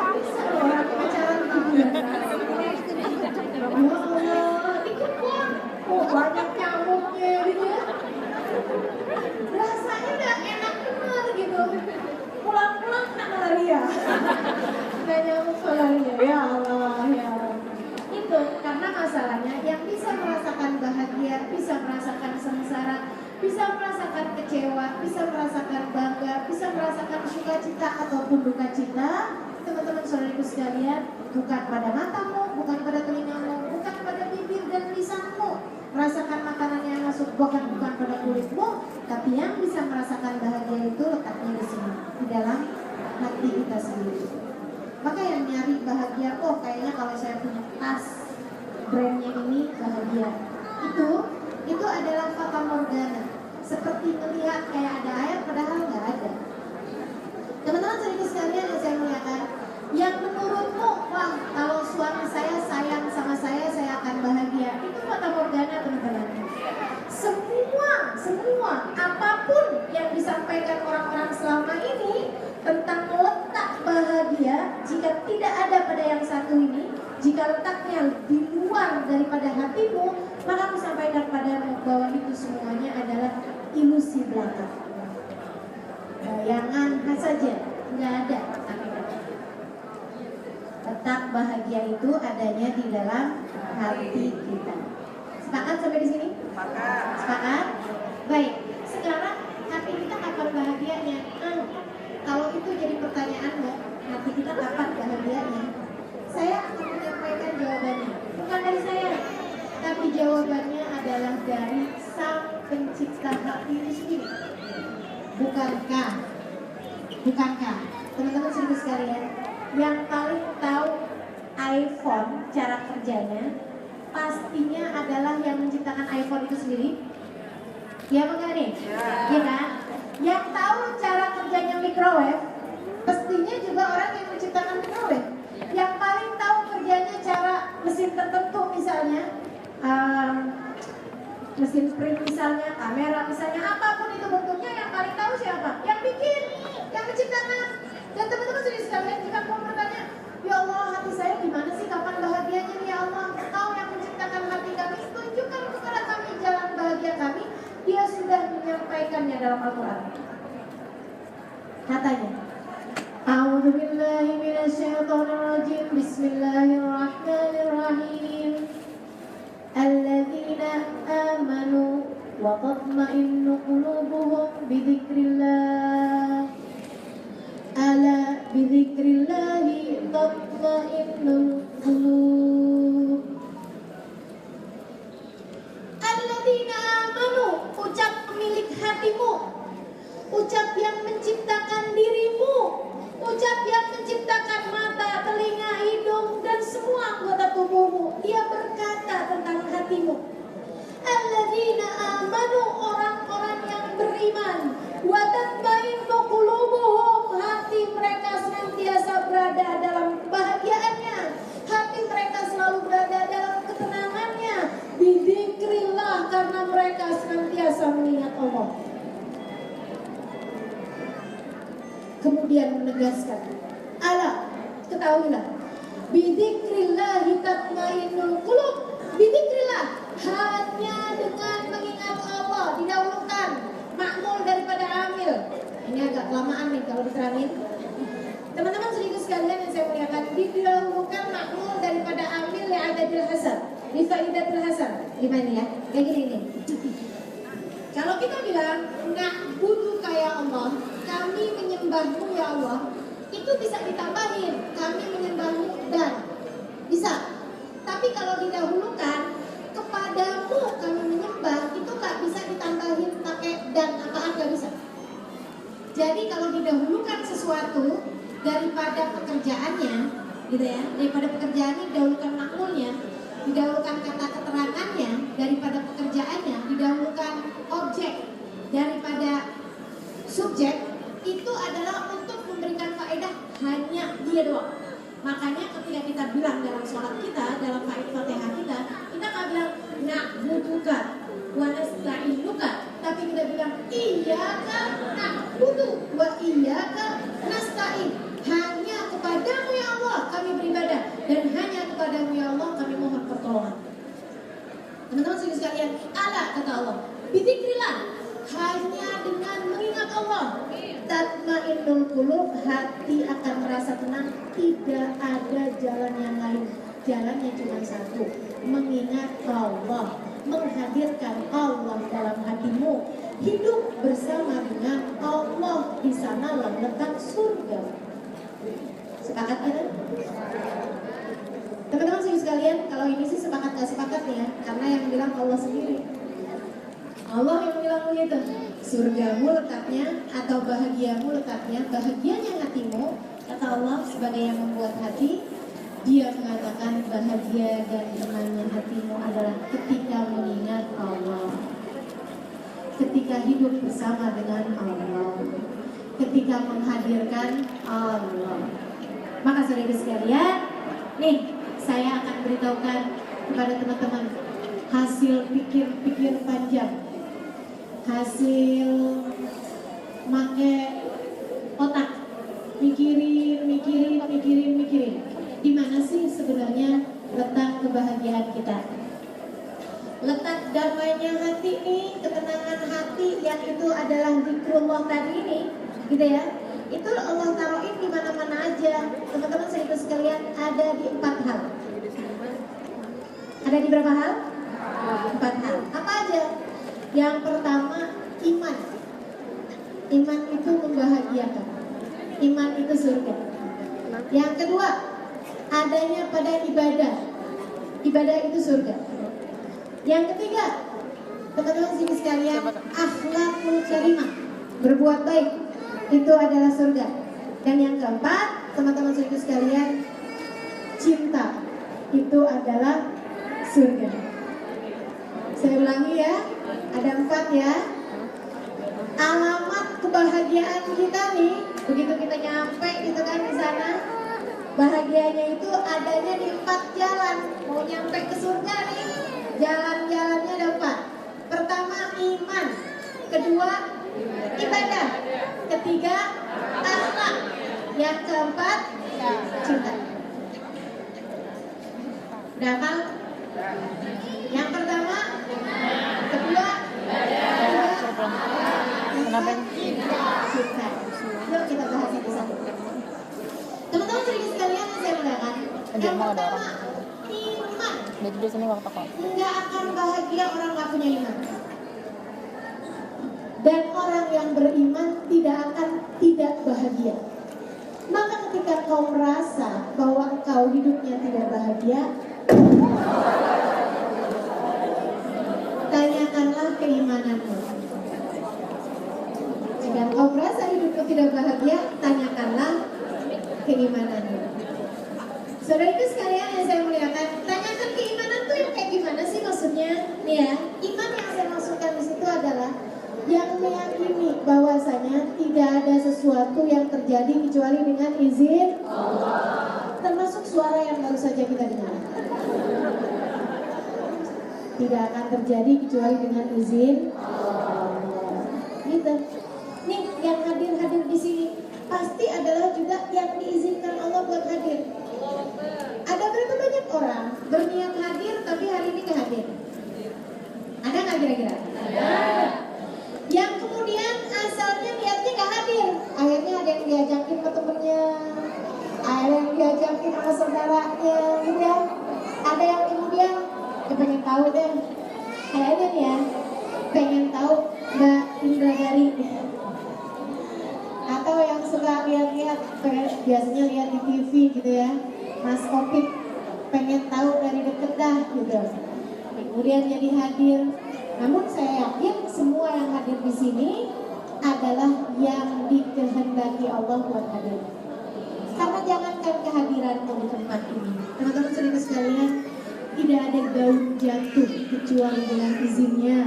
Bisa loh orang pacaran di kuburan. Ya Allah, di kebun. Oh banyak nyamuknya gitu ya. Rasanya udah enak bener gitu. Pulang-pulang kena malaria. Udah nyamuk malaria. Ya Allah, ya Allah. Itu karena masalahnya yang bisa merasakan bahagia, bisa merasakan sengsara, bisa merasakan kecewa, bisa merasakan bangga, bisa merasakan sukacita ataupun duka cita, teman-teman saudaraku sekalian, bukan pada matamu, bukan pada telingamu, bukan pada bibir dan lisanmu. Merasakan makanan yang masuk bukan pada kulitmu, tapi yang bisa merasakan bahagia itu letaknya di sini, di dalam hati kita sendiri. Maka yang nyari bahagia, oh kayaknya kalau saya punya tas brandnya ini bahagia, itu adalah fata morgana, seperti melihat kayak ada air padahal nggak ada. Teman-teman saudaraku sekalian yang saya muliakan, yang menurutmu wah kalau suami saya sayang sama saya akan bahagia, itu fata morgana teman-teman. Semua apapun yang disampaikan orang-orang selama ini tentang letak bahagia, jika tidak ada pada yang satu ini, jika letaknya di luar daripada hatimu, maka aku sampaikan padamu bahwa itu semuanya adalah ilusi belaka, bayangan saja, nggak ada hakikatnya. Letak bahagia itu adanya di dalam hati kita. Sepakat sampai di sini? Sepakat? Baik. Sekarang hati kita kapan bahagianya? Kalau itu jadi pertanyaanmu, hati kita kapan bahagianya? Saya akan menyampaikan jawabannya. Bukan dari saya, tapi jawabannya adalah dari Sang Pencipta hati itu sendiri. Bukankah teman-teman saudara sekalian, yang paling tahu iPhone cara kerjanya pastinya adalah yang menciptakan iPhone itu sendiri? Ya benar nih? Iya kan? Yang tahu cara kerjanya microwave pastinya juga orang yang menciptakan microwave. Yang paling tahu kerjanya cara mesin tertentu misalnya mesin print misalnya, kamera misalnya, apapun itu bentuknya, yang paling tahu siapa? Yang bikin, yang menciptakan. Dan teman-teman saudara sekalian, jika kamu bertanya, ya Allah hati saya gimana sih, kapan bahagianya nih ya Allah? Kau yang menciptakan hati kami, tunjukkan kepada kami jalan bahagia kami. Dia sudah menyampaikannya dalam Al-Quran. Katanya, A'udzu billahi minasyaitonir rajim. Bismillahirrahmanirrahim. Alladzina amanu wa tatma'innu qulubuhum bidzikrillah. Ala bidzikrillahi tatma'innul qulub. Alladzina amanu, ucap pemilik hatimu, ucap yang menciptakan dirimu, ucap yang menciptakan mata, telinga, hidung, dan semua anggota tubuhmu. Dia berkata tentang hatimu. Alladzina amanu, orang-orang yang beriman. Wa tatma'innu qulubuhum, hati mereka senantiasa berada dalam kebahagiaannya. Hati mereka selalu berada dalam ketenangannya. Bidzikrillah, karena mereka senantiasa mengingat Allah. Kemudian menegaskan, ala, ketahuilah, bidzikrillahi tatmainnul qulub. Bidzikrillah, hanya dengan mengingat Allah didahulukan, makmul daripada amil. Ini agak kelamaan nih kalau diterangin. Teman-teman saudaraku sekalian yang saya muliakan, didahulukan makmul daripada amil li adadil hasan, li faidatil hasan. Gimana ya? Kayak gini nih. Kalau kita bilang na'budu kayak Allah, kami menyembahmu ya Allah, itu bisa ditambahin, kami menyembahmu dan bisa. Tapi kalau didahulukan, kepadamu kami menyembah, itu gak bisa ditambahin pakai dan apaan, gak bisa. Jadi kalau didahulukan sesuatu daripada pekerjaannya, gitu ya, daripada pekerjaannya didahulukan makmulnya, didahulukan kata keterangannya daripada pekerjaannya, didahulukan objek daripada subjek, itu adalah untuk memberikan faedah hanya dia doang. Makanya ketika kita bilang dalam sholat kita, dalam Fatihah kita nggak bilang na'buduka wa nasta'inuka, tapi hati kita bilang iyyaka na'budu wa iyyaka nasta'in. Hanya kepadamu ya Allah kami beribadah, dan hanya kepadamu ya Allah kami mohon pertolongan. Teman-teman sekalian, ala kata Allah, bidzikrillah, hanya dengan mengingat Allah tatmainnul qulub, hati akan merasa tenang. Tidak ada jalan yang lain, jalannya cuma satu, mengingat Allah, menghadirkan Allah dalam hatimu, hidup bersama dengan Allah. Di sanalah letak surga. Sepakat kan? Teman-teman sekalian, kalau ini sih sepakat gak sepakat nih ya, karena yang bilang Allah sendiri. Allah yang bilang begitu, surgamu letaknya atau bahagiamu letaknya, bahagianya hatimu, kata Allah sebagai yang membuat hati. Dia mengatakan bahagia dan tenangnya hatimu adalah ketika mengingat Allah, ketika hidup bersama dengan Allah, ketika menghadirkan Allah. Maka saudara sekalian, nih saya akan beritahukan kepada teman-teman hasil pikir-pikir panjang, hasil make otak, mikirin. Di mana sih sebenarnya letak kebahagiaan kita? Letak damainya hati ini, ketenangan hati yang itu adalah zikrullah tadi ini, gitu ya. Itu Allah taruhin di mana-mana aja. Teman-teman saudara sekalian, ada di 4 hal. Ada di berapa hal? 4 hal. Apa aja? Yang pertama, iman. Iman itu membahagiakan. Iman itu surga. Yang kedua, adanya pada ibadah. Ibadah itu surga. Yang ketiga, teman-teman sini sekalian, akhlakul karimah, berbuat baik, itu adalah surga. Dan yang keempat, teman-teman sini sekalian, cinta, itu adalah surga. Saya ulangi ya, ada 4 ya. Alamat kebahagiaan kita nih, begitu kita nyampe gitu kan di sana, bahagianya itu adanya di 4 jalan. Mau nyampe ke surga nih, jalan-jalannya ada 4. Pertama iman, kedua ibadah, ketiga akhlak, yang keempat cinta. Udah hafal? Yang pertama, kedua, Kenapa? cinta. Yuk kita bahas itu satu. Teman-teman sedikit sekalian saya mengatakan, yang pertama iman. Jadi di sini waktu kok. Nggak akan bahagia orang nggak punya iman. Dan orang yang beriman tidak akan tidak bahagia. Maka ketika kau merasa bahwa engkau hidupnya tidak bahagia, tanyakanlah keimananmu. Jika kau merasa hidupmu tidak bahagia, tanyakanlah keimananmu. Saudara itu sekalian yang saya muliakan, tanyakan keimanan tuh yang kayak gimana sih maksudnya? Nih ya, iman yang saya maksudkan di situ adalah yang meyakini bahwasanya tidak ada sesuatu yang terjadi kecuali dengan izin Allah. Termasuk suara yang baru saja kita dengar. Tidak akan terjadi kecuali dengan izin Allah. Gitu. Nih yang hadir di sini pasti adalah juga yang diizinkan Allah buat hadir. Ada berapa banyak orang berniat hadir tapi hari ini nggak hadir? Ada nggak kira-kira? Ada. Yang kemudian asalnya niatnya nggak hadir, akhirnya ada yang diajakin ke temennya, ada yang diajakin sama saudaranya, gitu ya. Ada yang kemudian pengen tahu deh, kayaknya nih ya, pengen tahu Mbak Indra Dari, atau yang suka lihat-lihat, biasanya lihat di TV gitu ya, Mas Opik, pengen tahu dari deket dah gitu. Kemudian jadi hadir. Namun saya yakin semua yang hadir di sini adalah yang dikehendaki Allah buat hadir. Karena jangankan kehadiranmu di tempat ini, teman-teman saudara sekalian, tidak ada daun jatuh kecuali dengan izinnya.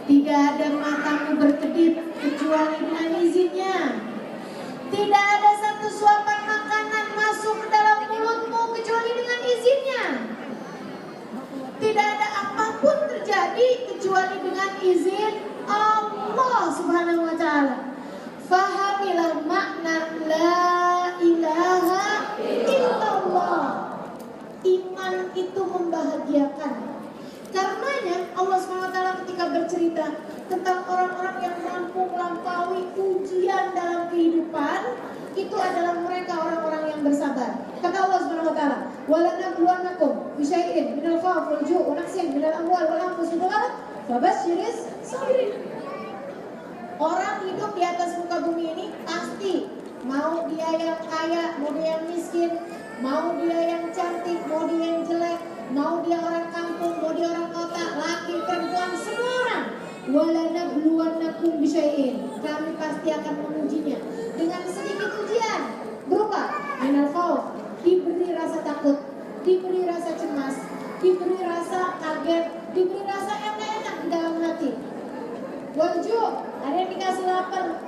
Tidak ada matamu berkedip kecuali dengan izinnya. Tidak ada satu suapan makanan masuk ke dalam mulutmu kecuali dengan izinnya. Tidak ada apapun terjadi kecuali dengan izin Allah Subhanahu wa ta'ala. Fahamilah makna la ilaha illallah. Iman itu membahagiakan. Karenanya Allah SWT ketika bercerita tentang orang-orang yang mampu melampaui ujian dalam kehidupan, itu adalah mereka orang-orang yang bersabar. Kata Allah SWT, "Walanabluwannakum bisyai'in minal khawfi wal ju'i wa naqsin minal amwali wal anfusi wal thamarat fabashshiris sabirin." Orang hidup di atas muka bumi ini pasti, mau dia yang kaya, mau dia yang miskin, mau dia yang cantik, mau dia yang jelek, mau dia orang kampung, mau dia orang kota, laki, perempuan, semua orang. Walanabluwannakum bisyai'in, kami pasti akan mengujinya dengan sedikit ujian berupa minal khawf, diberi rasa takut, diberi rasa cemas, diberi rasa kaget, diberi rasa enak-enak di dalam hati. Wajju, ada yang dikasih lapar,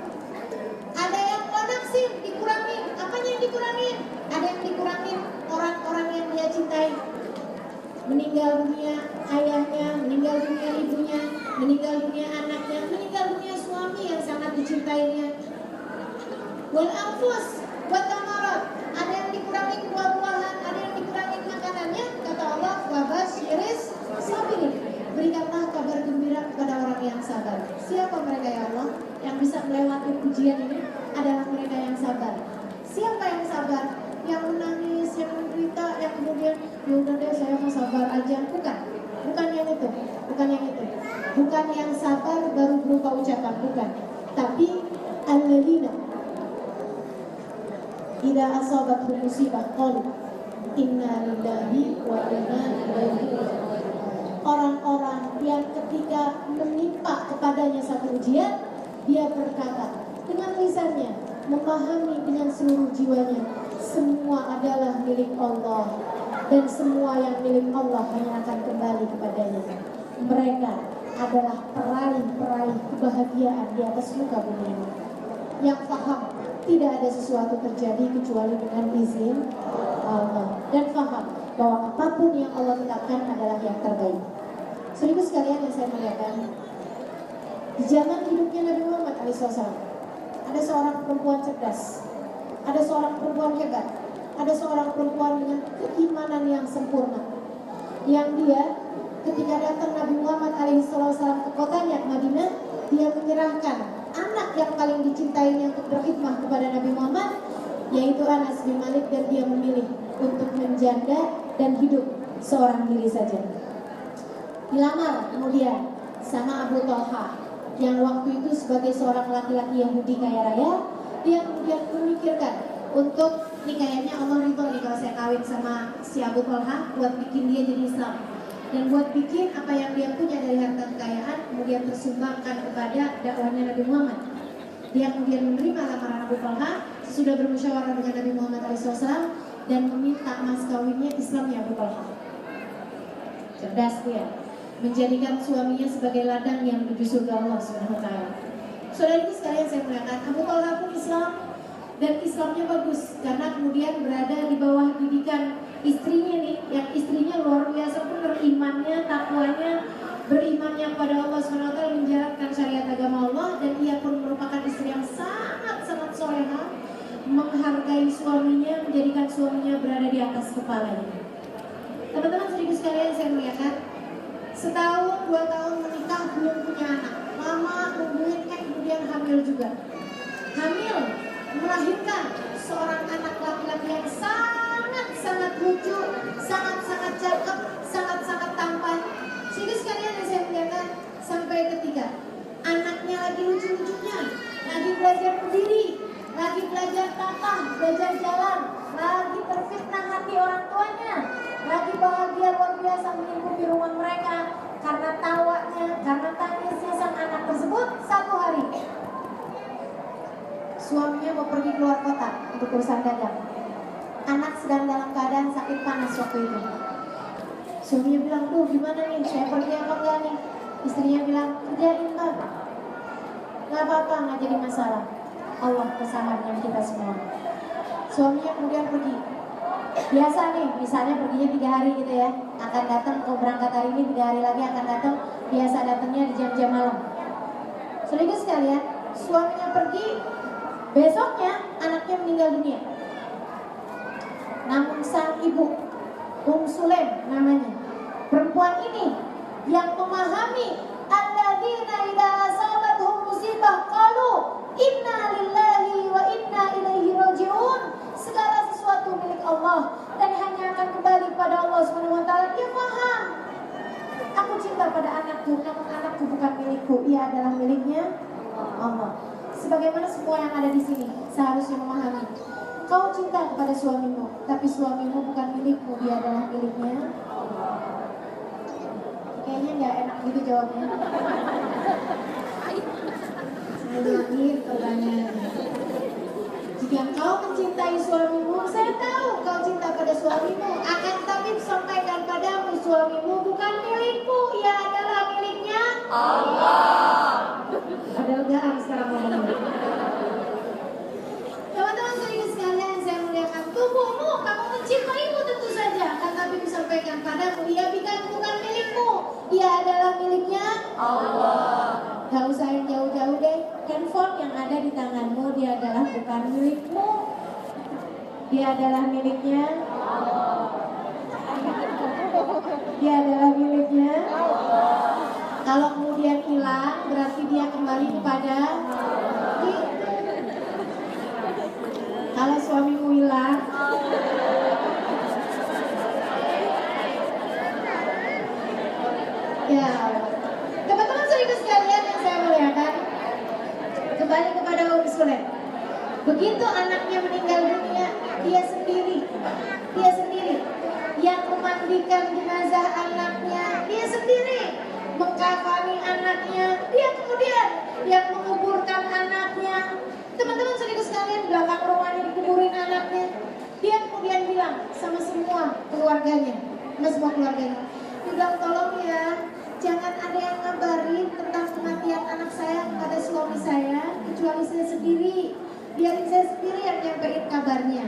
ada yang konaksin, dikurangin. Apanya yang dikurangin? Ada yang dikurangin orang-orang yang dia cintai. Meninggal dunia ayahnya, meninggal dunia ibunya, meninggal dunia anaknya, meninggal dunia suami yang sangat dicintainya. Wal anfus wat thamarat, ada yang dikurangin buah-buahan, ada yang dikurangin makanannya. Kata Allah, wabasyiris sabirin, berikanlah kabar gembira kepada orang yang sabar. Siapa mereka ya Allah? Yang bisa melewati ujian ini adalah mereka yang sabar. Siapa yang sabar? Yang menangis, yang menderita, yang kemudian ya udah deh saya mau sabar aja. Bukan yang itu, bukan yang itu. Bukan yang sabar baru berupa ucapan, bukan. Tapi alladzina idza asabatuhum musibah qalu inna lillahi wa inna ilaihi raji'un. Orang-orang yang ketika menimpa kepadanya satu ujian, dia berkata dengan lisannya, memahami dengan seluruh jiwanya, semua adalah milik Allah dan semua yang milik Allah hanya akan kembali kepadanya. Mereka adalah peraih-peraih kebahagiaan di atas muka bumi ini, yang paham tidak ada sesuatu terjadi kecuali dengan izin Allah, dan paham bahwa apapun yang Allah tetapkan adalah yang terbaik. Saudara sekalian yang saya muliakan, di zaman hidupnya Nabi Muhammad SAW, ada seorang perempuan cerdas, ada seorang perempuan hebat, ada seorang perempuan dengan keimanan yang sempurna, yang dia ketika datang Nabi Muhammad SAW ke kotanya Madinah, dia menyerahkan anak yang paling dicintainya untuk berkhidmah kepada Nabi Muhammad, yaitu Anas bin Malik, dan dia memilih untuk menjanda dan hidup seorang diri saja. Dilamar kemudian sama Abu Talha, yang waktu itu sebagai seorang laki-laki Yahudi kaya raya, dia kemudian memikirkan untuk ini kayaknya Allah ridho nih kalau saya kawin sama si Abu Talha buat bikin dia jadi Islam, dan buat bikin apa yang dia punya dari harta kekayaan kemudian tersumbangkan kepada dakwahnya Nabi Muhammad. Dia kemudian menerima lamaran Abu Talha sesudah bermusyawarah dengan Nabi Muhammad SAW dan meminta mas kawinnya Islamnya Abu Talha. Cerdas dia, menjadikan suaminya sebagai ladang yang menuju surga Allah Subhanahu wa taala. Saudara sekalian saya muliakan, Abu Talha pun Islam, dan Islamnya bagus karena kemudian berada di bawah didikan istrinya nih, yang istrinya luar biasa benar imannya, takwanya, berimannya kepada Allah Subhanahu wa taala, menjalankan syariat agama Allah, dan ia pun merupakan istri yang sangat-sangat solehah, menghargai suaminya, menjadikan suaminya berada di atas kepalanya. Teman-teman saudara sekalian saya muliakan, setahun 2 tahun menikah belum punya anak, lama nungguin kemudian hamil juga. Hamil melahirkan seorang anak laki-laki yang sangat-sangat lucu, sangat-sangat cakep, sangat-sangat tampan. Jadi sekalian yang saya muliakan, sampai ketika anaknya lagi lucu-lucunya, lagi belajar berdiri, lagi belajar tata, belajar jalan, lagi terfitnah hati orang tuanya, lagi bahagia luar biasa menyelimuti rumah mereka karena tawanya, karena tangisnya sang anak tersebut. Satu hari suaminya mau pergi keluar kota untuk urusan dagang. Anak sedang dalam keadaan sakit panas waktu itu. Suaminya bilang, "Duh gimana nih, saya pergi apa enggak nih?" Istrinya bilang, "Kerjain Bang, gak apa-apa, gak jadi masalah. Allah bersama dengan kita semua." Suaminya kemudian pergi. Biasa nih, misalnya perginya 3 hari gitu ya, akan datang, kalau berangkat hari ini 3 hari lagi akan datang. Biasa datangnya di jam-jam malam. Saudara sekalian, suaminya pergi, besoknya anaknya meninggal dunia. Namun sang ibu, Sulaim namanya, perempuan ini yang memahami alladzina idza asabatuhum musibah qalu inna lillahi wa inna ilaihi rajiun. Segala sesuatu milik Allah dan hanya akan kembali pada Allah Subhanahu wa taala. Dia paham. Aku cinta pada anakku, namun anakku bukan milikku, ia adalah miliknya Allah. Sebagaimana semua yang ada di sini seharusnya memahami. Kau cinta kepada suamimu, tapi suamimu bukan milikmu, dia adalah miliknya Allah. Kayaknya nggak enak gitu jawabnya. Saya ulangi pertanyaannya. Jika kau mencintai suamimu, saya tahu kau cinta pada suamimu, akan tapi sampaikan padamu suamimu bukan milikmu, ia adalah miliknya Allah. Ada legaan sekarang ngomongnya. Teman-teman saudara sekalian, saya muliakan tubuhmu, kamu mencintaimu tentu saja, akan tapi disampaikan padamu, ia bukan milikmu, ia adalah miliknya Allah. Gak usah yang jauh-jauh deh. Handphone yang ada di tanganmu, dia adalah bukan milikmu, dia adalah miliknya Allah. Dia adalah miliknya Allah. Kalau kemudian hilang, berarti dia kembali kepada kita. Kalau suamimu hilang, ya, teman-teman saudara sekalian yang saya muliakan, kembali kepada Sulaim. Begitu anaknya meninggal dunia, dia sendiri yang memandikan jenazah anaknya, dia sendiri mengkafani anaknya, dia kemudian yang menguburkan anaknya. Teman-teman saudara sekalian, belakang rumahnya dikuburin anaknya. Dia kemudian bilang sama semua keluarganya, dia bilang, tolong ya, jangan ada yang ngabarin tentang kematian anak saya kepada suami saya, kecuali saya sendiri. Biarin saya sendiri yang nyampein kabarnya.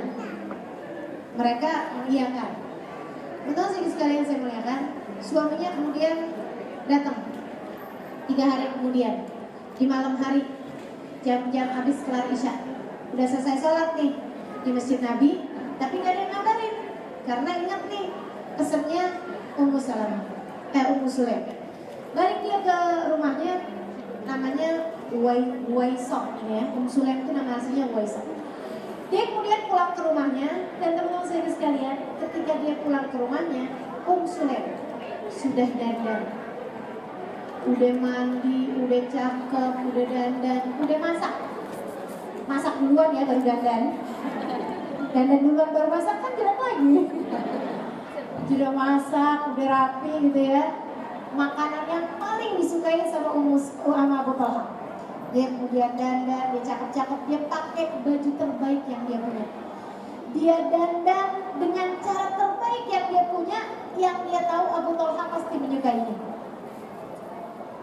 Mereka mengiyakan. Betul sih sekalian saya muliakan. Suaminya kemudian datang 3 hari kemudian, di malam hari, jam-jam habis kelar isya, udah selesai sholat nih di Masjid Nabi, tapi gak ada yang ngabarin. Karena ingat nih pesannya Ummu Sulaim. Balik dia ke rumahnya, namanya Uwaisok ya. Sulaim itu nama aslinya Uwaisok. Dia kemudian pulang ke rumahnya, dan teman-teman saya sekalian, ketika dia pulang ke rumahnya, Sulaim sudah dandan, udah mandi, udah cakep, udah dandan, udah masak duluan ya baru dandan duluan baru masak kan jelek lagi. Sudah masak, udah rapi gitu ya. Makanan yang paling disukai sama Abu Talha. Dia kemudian dandan, dia cakep-cakep, dia pakai baju terbaik yang dia punya. Dia dandan dengan cara terbaik yang dia punya, yang dia tahu Abu Talha pasti menyukainya.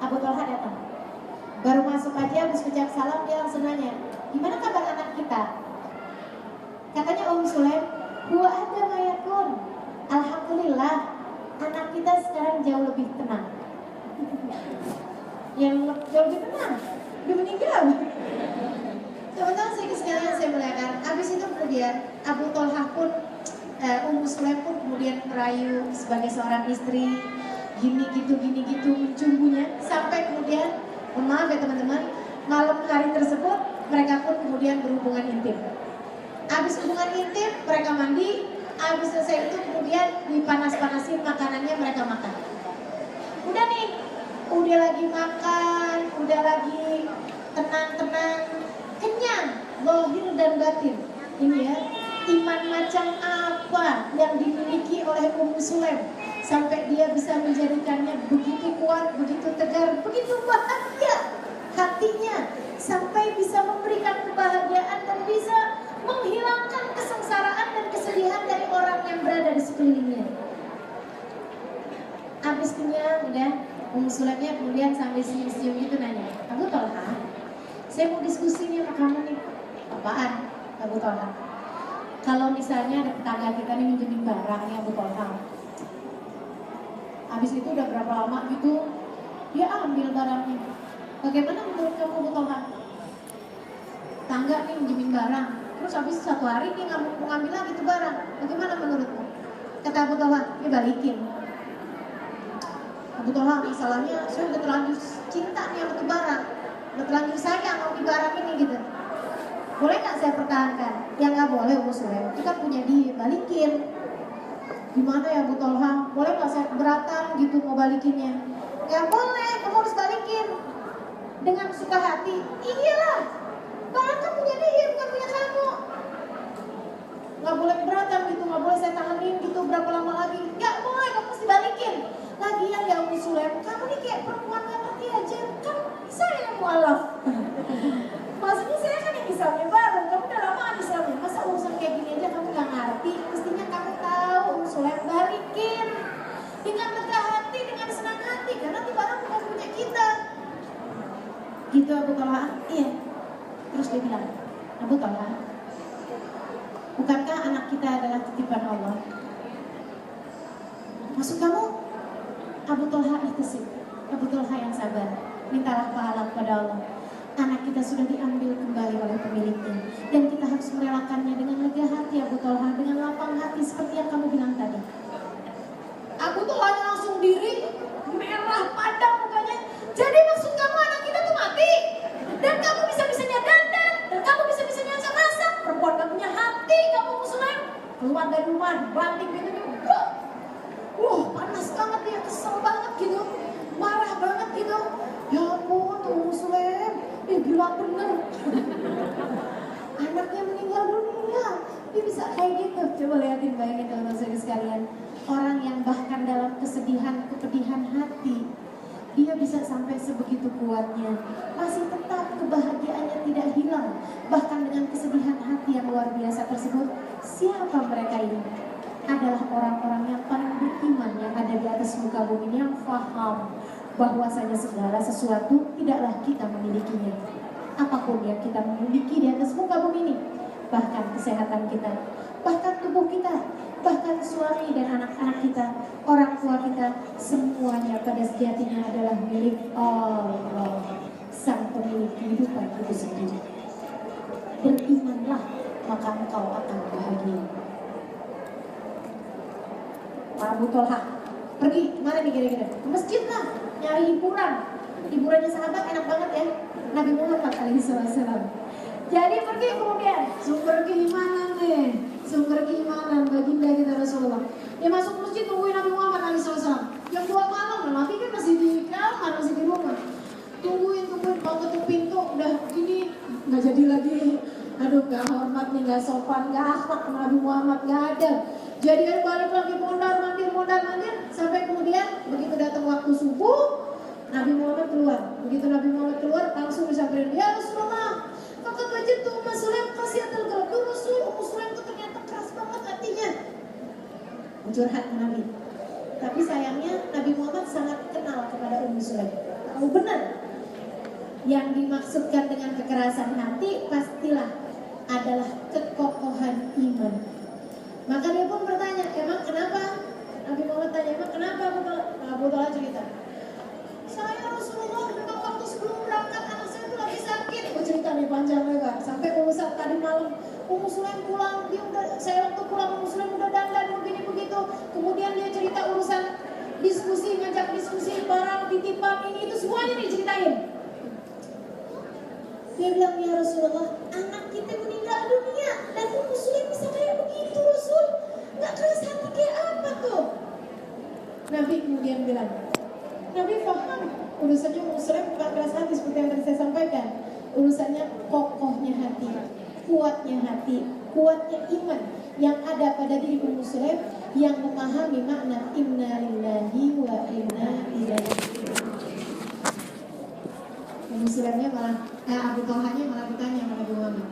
Abu Talha datang, baru masuk aja habis ucap salam, dia langsung nanya, gimana kabar anak kita? Katanya Sulaim, huwa ada mayakun, alhamdulillah, anak kita sekarang jauh lebih tenang. Yang jauh lebih tenang, udah meninggal. Teman-teman sekalian saya muliakan. Habis itu kemudian Abu Talha pun, Ummu Sulaim pun kemudian merayu sebagai seorang istri, gini gitu mencumbunya, sampai kemudian, maaf ya teman-teman, malam hari tersebut mereka pun kemudian berhubungan intim. Habis hubungan intim mereka mandi, habis selesai itu kemudian dipanas-panasin makanannya, mereka makan. Udah nih, udah lagi makan, udah lagi tenang-tenang, kenyang, zahir dan batin. Ini ya, iman macam apa yang dimiliki oleh Ummu Sulaim sampai dia bisa menjadikannya begitu kuat, begitu tegar, begitu bahagia hatinya, sampai bisa memberikan kebahagiaan dan bisa menghilangkan kesengsaraan dan kesedihan dari orang yang berada di sekelilingnya. Habis kenyang, udah, Ummu Sulaimnya kemudian sambil senyum-senyum gitu nanya, Abu Talha, saya mau diskusi nih sama kamu nih. Apaan, Abu Talha? Kalau misalnya ada tetangga kita nih minjemin barang nih Abu Talha, habis itu udah berapa lama gitu dia ambil barangnya, Bagaimana menurut kamu Abu Talha? Tangga nih minjemin barang, terus habis 1 hari nih nggak mau ngambil lagi tuh barang. Bagaimana menurutmu? Kata Abu Talha, ini balikin. Abu Talha, masalahnya saya udah terlanjur cinta nih sama tuh barang, udah terlanjur sayang sama di barang ini gitu. Boleh nggak saya pertahankan? Ya nggak boleh Ummu Sulaim, itu kan punya dia, balikin. Gimana ya Abu Talha? Boleh nggak saya keberatan gitu mau balikinnya? Nggak boleh, kamu harus balikin dengan suka hati. Iyalah, barang kan punya dia, bukan punya kamu. Nggak boleh keberatan gitu, nggak boleh saya tahanin gitu berapa lama lagi. Nggak boleh, kamu mesti balikin. Lagian ya Ummu Sulaim, kamu nih kayak perempuan nggak ngerti aja. Kan saya yang mualaf. Maksudnya saya kan yang Islamnya baru, kamu udah lama Islamnya. Masa urusan kayak gini aja kamu nggak ngerti? Mestinya kamu tahu Ummu Sulaim, balikin dengan lega hati, dengan senang hati, karena itu barang bukan punya kita. Gitu Abu Talha, iya. Terus dia bilang, Abu Talha, bukankah anak kita adalah titipan Allah? Maksud kamu? Abu Talha ihtisib, Abu Talha yang sabar, mintalah pahala kepada Allah. Anak kita sudah diambil kembali oleh pemiliknya, dan kita harus merelakannya dengan lega hati Abu Talha, dengan lapang hati seperti yang kamu bilang tadi. Abu Talha langsung diri, merah padam mukanya. Jadi maksud kamu anak kita tuh mati? Dan kamu bisa-bisanya dandan, dan kamu bisa-bisanya masak. Perempuan gak punya hati, kamu Muslim. Keluar dari rumah, banting pintunya. Panas banget dia, kesel banget gitu. Marah banget gitu. Ya ampun, tuh Muslim. Gila bener. Anaknya meninggal dunia. Dia bisa kayak gitu. Coba lihatin, bayangin teman-teman sekalian. Orang yang bahkan dalam kesedihan, kepedihan hati, dia bisa sampai sebegitu kuatnya, masih tetap kebahagiaannya tidak hilang. Bahkan dengan kesedihan hati yang luar biasa tersebut, siapa mereka ini? Adalah orang-orang yang paling beriman yang ada di atas muka bumi, yang faham bahwasanya segala sesuatu tidaklah kita memilikinya. Apapun yang kita miliki di atas muka bumi ini, bahkan kesehatan kita, bahkan tubuh kita, bahkan suami dan anak-anak kita, orang tua kita, semuanya pada sejatinya adalah milik Allah, sang pemilik kehidupan itu sendiri. Berimanlah, maka engkau akan bahagia. Pak Abu Talha pergi kemana nih kira-kira? Ke masjid lah, nyari hiburan. Hiburannya sahabat enak banget ya, Nabi Muhammad SAW. Jadi pergi kemudian, sumber keimanan nih, sumber keimanan baginda kita Rasulullah. Dia masuk masjid tungguin Nabi Muhammad SAW. Jam 2 malam, Nabi kan masih di kamar, masih di rumah. Tungguin, mau ketuk pintu, udah gini, nggak jadi lagi. Aduh, nggak hormat nih, nggak sopan, nggak akhlak Nabi Muhammad, nggak ada. Jadi balik lagi mondar mandir, sampai kemudian begitu datang waktu subuh, Nabi Muhammad keluar. Begitu Nabi Muhammad keluar, langsung disamperin, ya Rasulullah, maka wajib tuh Ummu Sulaim kasih tergerak tuh Rasul. Ummu Sulaim tuh ternyata keras banget hatinya, curhat ke Nabi. Tapi sayangnya Nabi Muhammad sangat kenal kepada Ummu Sulaim, tahu benar yang dimaksudkan dengan kekerasan hati pastilah adalah kekokohan iman. Maka dia pun bertanya, emang kenapa? Nabi Muhammad tanya, emang kenapa? Abu Talha cerita, saya Rasulullah memang waktu sebelum berangkat anak saya itu lagi sakit. Cerita nih panjang lebar sampai urusan tadi malam Ummu Sulaim pulang, saya waktu pulang Ummu Sulaim udah dandan begini begitu. Kemudian dia cerita urusan diskusi, ngajak diskusi barang titipan ini itu semuanya diceritain. Dia bilang, ya Rasulullah, anak kita meninggal dunia dan Ummu Sulaim bisa kayak begitu Rasul, nggak keras hati kayak apa tuh? Nabi kemudian bilang, Nabi paham urusannya Ummu Sulaim bukan keras hati seperti yang tadi saya sampaikan. Urusannya kokohnya hati, kuatnya iman yang ada pada diri Ummu Sulaim, yang memahami makna inna lillahi wa inna ilaihi raji'un. Ummu Sulaimnya malah, Abu Talhanya malah ditanya sama Nabi Muhammad,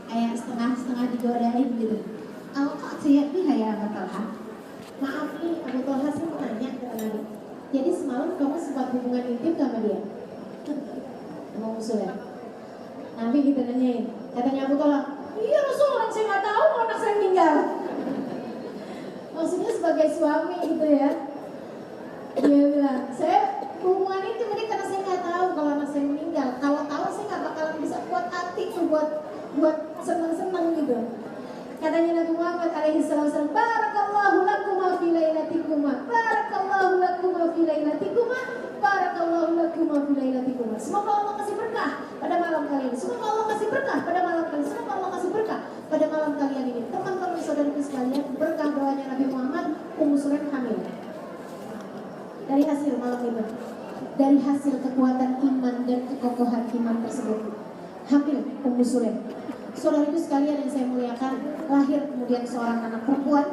kayak setengah digodain gitu. Kok siap nih ya Abu Talha? Maaf nih Abu Talha sih mau nanya ke Nabi. Jadi semalam kamu sempat hubungan intim sama dia? Sama Ummu Sulaim. Nabi kita nanyain, katanya Abu Talha, iya Rasul, orang saya nggak tahu kalau anak saya meninggal. Maksudnya sebagai suami gitu ya. Dia bilang, saya hubungan intim ini karena saya nggak tahu kalau anak saya meninggal. Semoga Allah kasih berkah pada malam kali ini. Semoga Allah kasih berkah pada malam kali ini. Semoga Allah kasih berkah pada malam kalian ini. Teman-teman saudaraku sekalian, berkah doanya Nabi Muhammad, Ummu Sulaim hamil. Dari hasil malam itu, dari hasil kekuatan iman dan kekokohan iman tersebut, hamil Ummu Sulaim. Saudaraku sekalian yang saya muliakan, lahir kemudian seorang anak perempuan,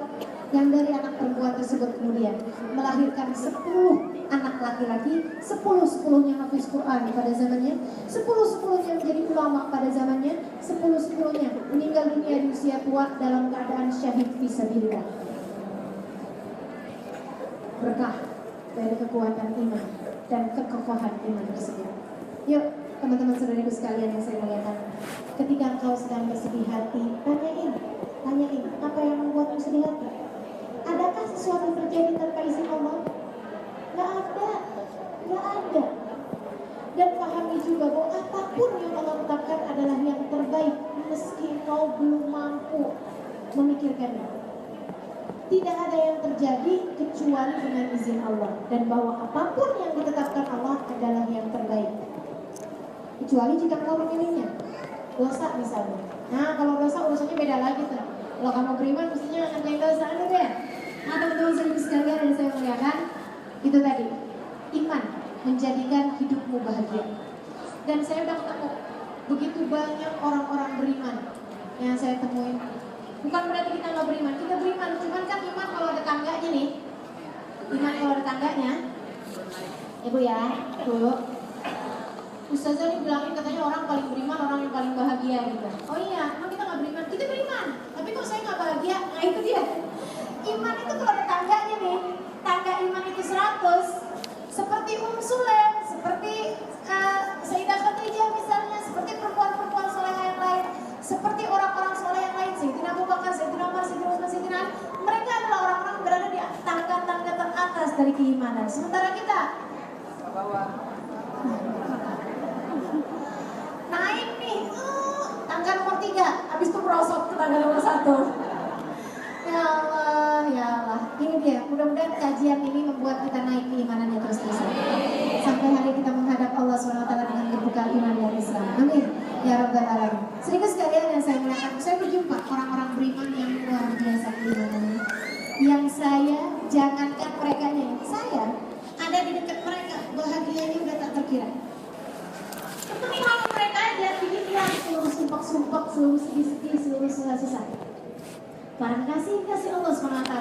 yang dari anak perempuan tersebut kemudian melahirkan 10 anak laki-laki, 10-10-nya hafiz Quran pada zamannya, 10-10-nya menjadi ulama pada zamannya, 10-10-nya meninggal dunia di usia tua dalam keadaan syahid fisabilillah. Berkah dari kekuatan iman dan kekokohan iman tersebut. Yuk teman-teman saudaraku sekalian yang saya muliakan, ketika engkau sedang bersedih hati, tanyain apa yang membuatmu sedih hati. Adakah sesuatu terjadi tanpa izin Allah? Gak ada. Dan pahami juga bahwa apapun yang Allah tetapkan adalah yang terbaik, meski kau belum mampu memikirkannya. Tidak ada yang terjadi kecuali dengan izin Allah, dan bahwa apapun yang ditetapkan Allah adalah yang terbaik, kecuali jika kau memilihnya. Dosa misalnya, nah kalau dosa urusannya beda lagi tuh. Kalau kamu beriman mestinya ngerjain dosa gitu ya. Nah teman-teman sekalian yang saya muliakan, itu tadi, iman menjadikan hidupmu bahagia. Dan saya udah ketemu begitu banyak orang-orang beriman yang saya temuin. Bukan berarti kita nggak beriman, kita beriman. Cuman kan iman kalau ada tangganya nih, iman kalau ada tangganya, ibu ya, Bu. Ustazah nih bilangin katanya orang paling beriman, orang yang paling bahagia gitu. Oh iya, emang kita nggak beriman? Kita beriman. Tapi kok saya nggak bahagia? Nah itu dia. Iman itu kalau ada tangganya nih, tangga iman itu 100. Seperti Sulaim, seperti Sayyidah Khadijah misalnya, seperti perempuan-perempuan soleh yang lain, seperti orang-orang soleh yang lain, Sayyidina Abu Bakar, Sayyidina Umar, Sayyidina Utsman, Sayyidina Ali. Mereka adalah orang-orang berada di tangga-tangga teratas dari keimanan. Sementara kita bawah. Naik nih, tangga nomor 3, habis itu merosot ke tangga nomor 1. Ya Allah, ini dia. Mudah-mudahan kajian ini membuat kita naik keimanannya terus-terusan sampai hari kita menghadap Allah SWT dengan dibuka iman dan Islam. Amin. Ya Rabbal Alamin. Sedikit sekalian yang saya muliakan, saya berjumpa orang-orang beriman yang luar biasa keimanannya. Yang saya jangankan mereka nya, saya ada di dekat mereka, bahagianya udah tak terkira. Ketemu sama mereka aja, bikin hilang seluruh sumpah-sumpah, seluruh sedih-sedih, seluruh susah-susah. Karena kasih Allah SWT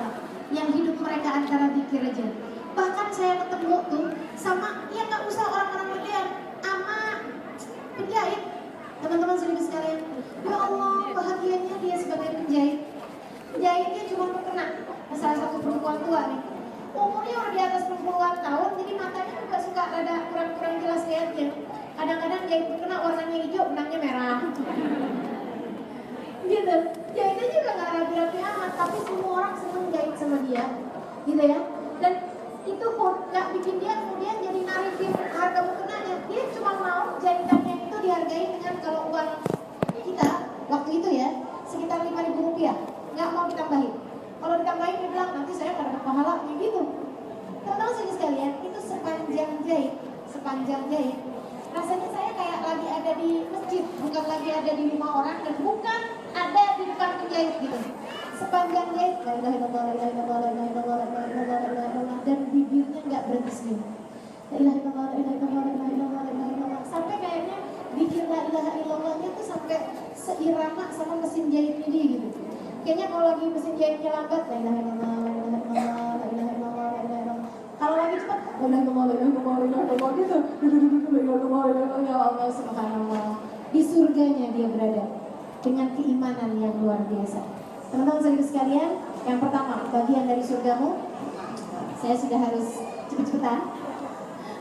yang hidup mereka antara zikir aja. Bahkan saya ketemu tuh sama, ya gak usah orang-orang modern, ama penjahit. Teman-teman saudara sekalian, ya Allah bahagianya dia sebagai penjahit. Penjahitnya cuma kena salah satu perempuan tua nih. Umurnya udah di atas 60-an tahun, jadi matanya juga suka rada kurang-kurang jelas lihatnya. Kadang-kadang jahit kena warnanya hijau, benangnya merah. Gitu, jahitnya juga gak rapi-rapi amat, tapi semua orang seneng jahit sama dia, gitu ya. Dan itu pun gak bikin dia kemudian jadi narifin harga mukenanya. Dia cuma mau jahitannya itu dihargai dengan kalau uang kita waktu itu ya sekitar 5.000 rupiah, gak mau ditambahin. Kalau ditambahin dia bilang nanti saya gak dapat pahala, gitu. Teman-teman sekalian, itu sepanjang jahit, rasanya saya kayak lagi ada di masjid, bukan lagi ada di rumah orang, dan bukan ada di depan penjahit gitu. Sepanjang jahit, la ilaha illallah, la ilaha illallah, la ilaha illallah, la ilaha illallah, la ilaha illallah, dan bibirnya nggak berhenti senyum. La ilaha illallah, la ilaha illallah, la ilaha illallah, la ilaha illallah. Sampai kayaknya bikin la ilaha illallahnya tuh sampai seirama sama mesin jahitnya dia gitu. Kayaknya kalau lagi mesin jahitnya lambat, la ilaha illallah, la ilaha illallah, la ilaha illallah, la ilaha illallah. Kalau lagi cepat, la ilaha illallah, la ilaha illallah, la ilaha illallah gitu. Ya Allah subhanallah. Di surganya dia berada dengan keimanan yang luar biasa. Teman-teman saudara sekalian, yang pertama bagian dari surgamu, saya sudah harus cepet-cepetan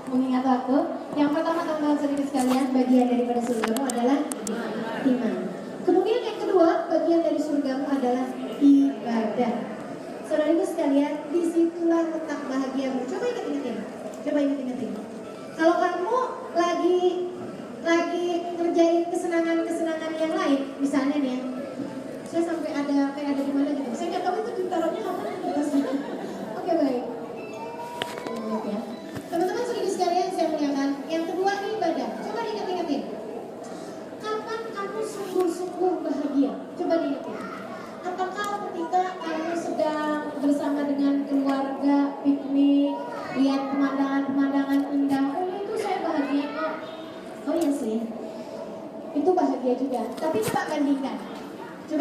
mengingat waktu. Yang pertama teman-teman saudara sekalian, bagian daripada surgamu adalah iman. Kemudian yang kedua, bagian dari surgamu adalah ibadah. Saudara sekalian, disitulah letak bahagiamu. Coba ingat-ingatin. Kalau kamu lagi ngerjain kesenangan yang lain, misalnya nih, saya sampai ada di mana gitu. Saya nggak tahu itu ditaruhnya apa di atasnya. Oke, baik. Ya. Teman-teman saudara sekalian, saya muliakan. Yang kedua ibadah. bahagia juga. Tapi coba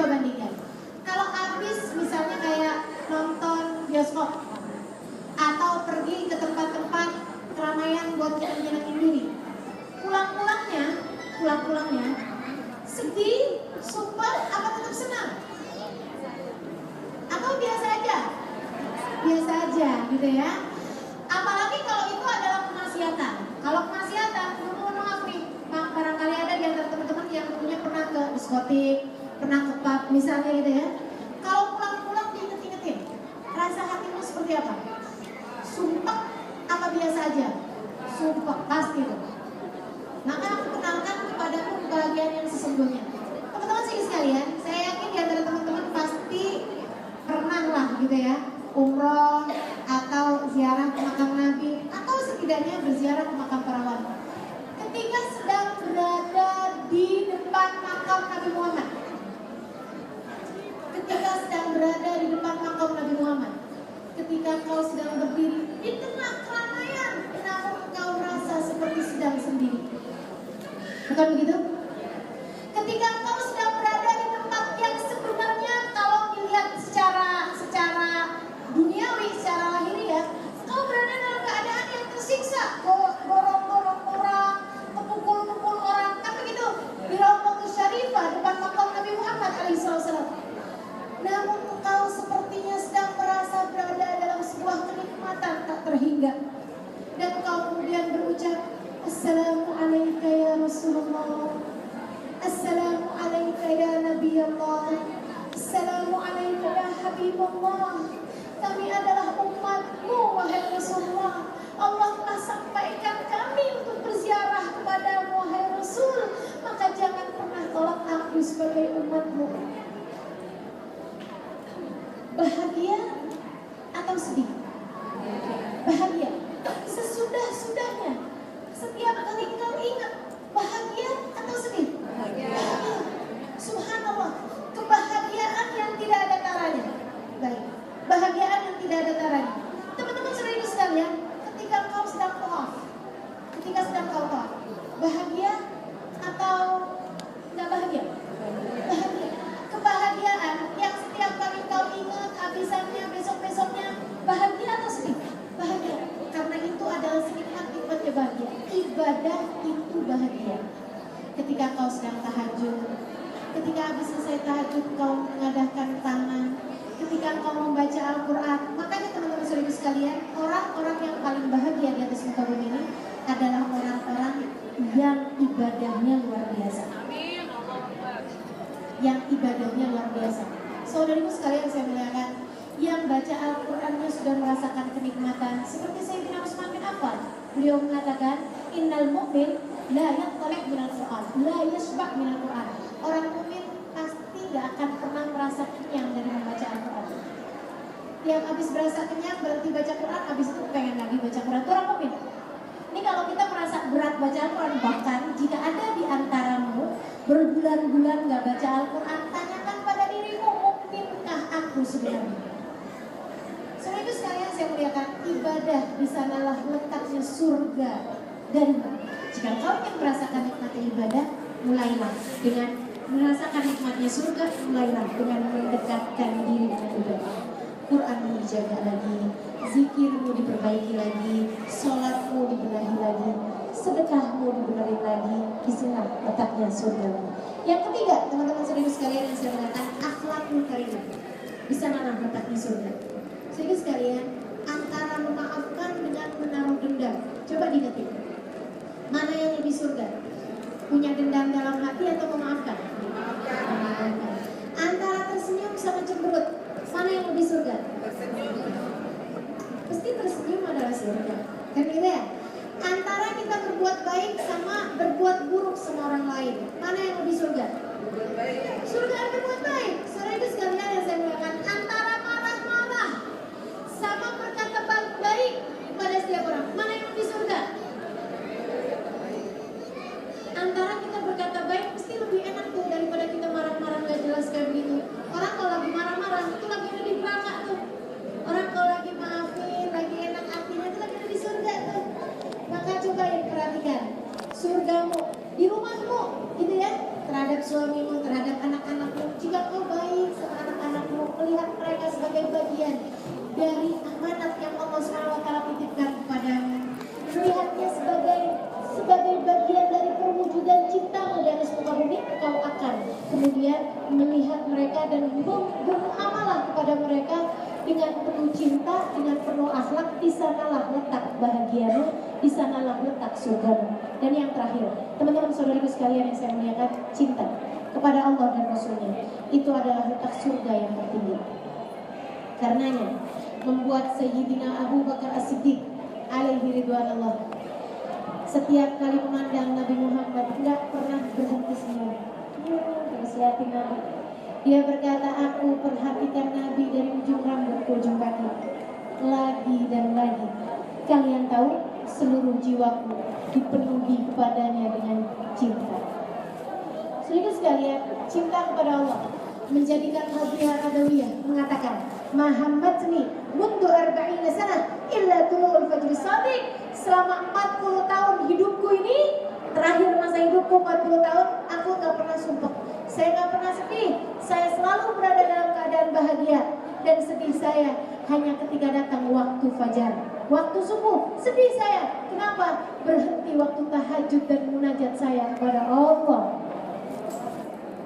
bandingkan. Kalau habis misalnya kayak nonton bioskop atau pergi ke tempat-tempat keramaian buat nyenengin diri, pulang-pulangnya sedih, sumpah, apa tetap senang? Atau biasa aja gitu ya. Apalagi kalau itu adalah kemaksiatan. Kalau kemaksiatan, mohon maaf nih, barangkali ada di antara teman-teman yang punya pernah ke diskotik, pernah ke pub misalnya gitu ya. Kalau pulang-pulang diinget-ingetin, rasa hatimu seperti apa? Sumpah apa biasa aja? Sumpah pasti tuh. Maka aku kenalkan kepadamu kebahagiaan yang sesungguhnya. Teman-teman sih sekalian, saya yakin di antara teman-teman pasti pernah lah gitu ya, umroh atau ziarah ke makam Nabi, atau setidaknya berziarah ke makam para wali. Ketika sedang berada di depan makam Nabi Muhammad, ketika kau sedang berdiri di tengah keramaian, namun kau merasa seperti sedang sendiri. Bukan begitu? Ketika kau sedang berada di tempat yang sebenarnya kalau dilihat secara duniawi, secara lahiriah, kau berada dalam keadaan yang tersiksa, dorong-dorong orang, pukul-pukul orang, kan begitu? Di Raudhatul Syarifah depan makam Nabi Muhammad alaihissalam. Namun engkau sepertinya sedang merasa berada dalam sebuah kenikmatan tak terhingga. Dan engkau kemudian berucap, Assalamualaikum ya Rasulullah, Assalamualaikum ya Nabi Allah, Assalamualaikum ya Habibullah. Kami adalah umatmu wahai Rasulullah. Allah telah sampaikan kami untuk berziarah kepadamu wahai Rasul. Maka jangan pernah tolak aku sebagai umatmu. Bahagia atau sedih? Bahagia. Sesudah-sudahnya, setiap kali engkau ingat, bahagia atau sedih? Bahagia. Subhanallah, kebahagiaan yang tidak ada taranya. Baik, bahagiaan yang tidak ada taranya. Teman-teman saudara sekalian, ketika engkau sedang tawaf, bahagia atau nggak bahagia? Bahagia. Kebahagiaan yang setiap kali kau ingat habisannya besok-besoknya, bahagia atau sedih? Bahagia. Karena itu adalah nikmatnya bahagia. Ibadah itu bahagia. Ketika kau sedang tahajud, ketika habis selesai tahajud kau mengadahkan tangan, ketika kau membaca Al-Quran. Makanya teman-teman saudara sekalian, orang-orang yang paling bahagia di atas muka bumi ini adalah orang-orang yang ibadahnya luar biasa. Saudariku sekalian saya muliakan, yang baca Al-Qurannya sudah merasakan kenikmatan. Seperti Sayyidina Utsman bin Affan, beliau mengatakan, Innal mu'min la yattali' minal Qur'an, la yashba' minal Qur'an. Orang mukmin pasti gak akan pernah merasa kenyang dari membaca Al-Quran. Yang habis berasa kenyang berarti baca Quran, habis itu pengen lagi baca Quran. Itu orang mukmin. Ini kalau kita merasa berat baca Al-Quran, bahkan jika ada di antaramu berbulan-bulan gak baca Al-Quran, tanyakan pada dirimu, mukminkah aku sebenarnya? Saudara itu sekalian saya muliakan, ibadah di sanalah letaknya surga. Dan jika kau ingin merasakan nikmatnya ibadah, mulailah dengan merasakan nikmatnya surga, mulailah dengan mendekatkan diri dengan ibadah. Quranmu dijaga lagi, zikirmu diperbaiki lagi, sholatmu dibenahi lagi, sedekahmu dibenahi lagi. Di sini letaknya surga. Yang ketiga, teman-teman saudara sekalian yang saya mengatakan, akhlakul karimah. Di sanalah letaknya surga. Saudara sekalian, antara memaafkan dengan menaruh dendam, coba diingetin, mana yang lebih surga? Punya dendam dalam hati atau memaafkan? Memaafkan. Antara tersenyum sama cemberut, mana yang lebih surga? Pasti tersenyum adalah surga. Kan gitu ya? Antara kita berbuat baik sama berbuat buruk sama orang lain, mana yang lebih surga? Surga berbuat baik. Saudara itu sekalian yang saya muliakan, antara marah-marah sama berkata baik pada setiap orang, mana yang lebih surga? Antara kita berkata baik pasti lebih enak tuh daripada kita marah-marah gak jelas kayak begitu. Orang kalau lagi marah-marah itu lagi ada di neraka tuh. Orang kalau lagi maafin, lagi enak hatinya itu lagi ada di surga tuh. Maka coba yang perhatikan surgamu di rumahmu gitu ya. terhadap suamimu, terhadap anak-anakmu. Jika kau baik sama anak-anakmu, melihat mereka sebagai bagian dari amanat yang Allah SWT titipkan kepadamu, melihatnya sebagai bagian dari perwujudan cintamu di atas muka bumi, kau akan kemudian melihat mereka dan bermuamalah kepada mereka dengan penuh cinta, dengan penuh akhlak. Di sanalah letak bahagiamu, di sanalah letak surgamu. Dan yang terakhir, teman-teman saudaraku sekalian yang saya muliakan, cinta kepada Allah dan Rasulnya itu adalah letak surga yang tertinggi. Karenanya membuat Sayyidina Abu Bakar As-Siddiq alaihi ridwanullah setiap kali memandang Nabi Muhammad tidak pernah berhenti senyum. Terus lihatin Nabi. Dia berkata, aku perhatikan Nabi dari ujung rambut ke ujung kaki, lagi dan lagi. Kalian tahu, seluruh jiwaku dipenuhi kepadanya dengan cinta. Saudara sekalian, cinta kepada Allah menjadikan Habibah Adawiyah mengatakan, Muhammadni mundu arba'ina sana illa tulu'ul fajri shadiq. Selama 40 tahun hidupku ini, terakhir masa hidupku 40 tahun, aku gak pernah sumpah. Saya gak pernah sedih. Saya selalu berada dalam keadaan bahagia. Dan sedih saya hanya ketika datang waktu fajar, waktu subuh. Sedih saya. Kenapa? Berhenti waktu tahajud dan munajat saya kepada Allah.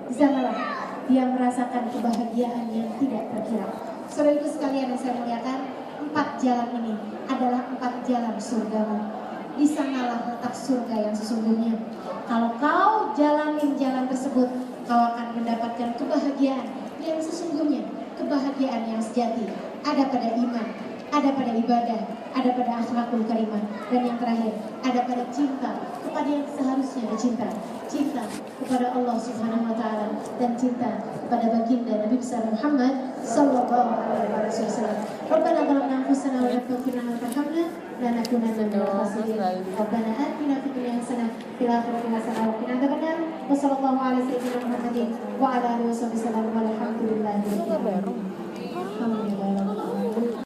Di sanalah dia merasakan kebahagiaan yang tidak terkira. Saudara sekalian yang saya muliakan, 4 jalan ini adalah 4 jalan surgamu. Di sanalah letak surga yang sesungguhnya. Kalau kau jalanin jalan tersebut, kau akan mendapatkan kebahagiaan yang sesungguhnya, kebahagiaan yang sejati. Ada pada iman, ada pada ibadah, ada pada akhlakul karimah, dan yang terakhir, ada pada cinta kepada yang seharusnya dicinta. Cinta kepada Allah Subhanahu wa taala dan cinta kepada baginda Nabi besar Muhammad sallallahu alaihi wasallam. Rabbana zalamna anfusana wa lam taghfir lana wa tarhamna lanakunanna minal khasirin. Rabbana atina fid dunya hasanah fil akhirati hasanah wa qina adzabannar. Wa sallallahu ala sayyidina Muhammadin wa ala alihi wasallam. Walhamdulillahi rabbil alamin.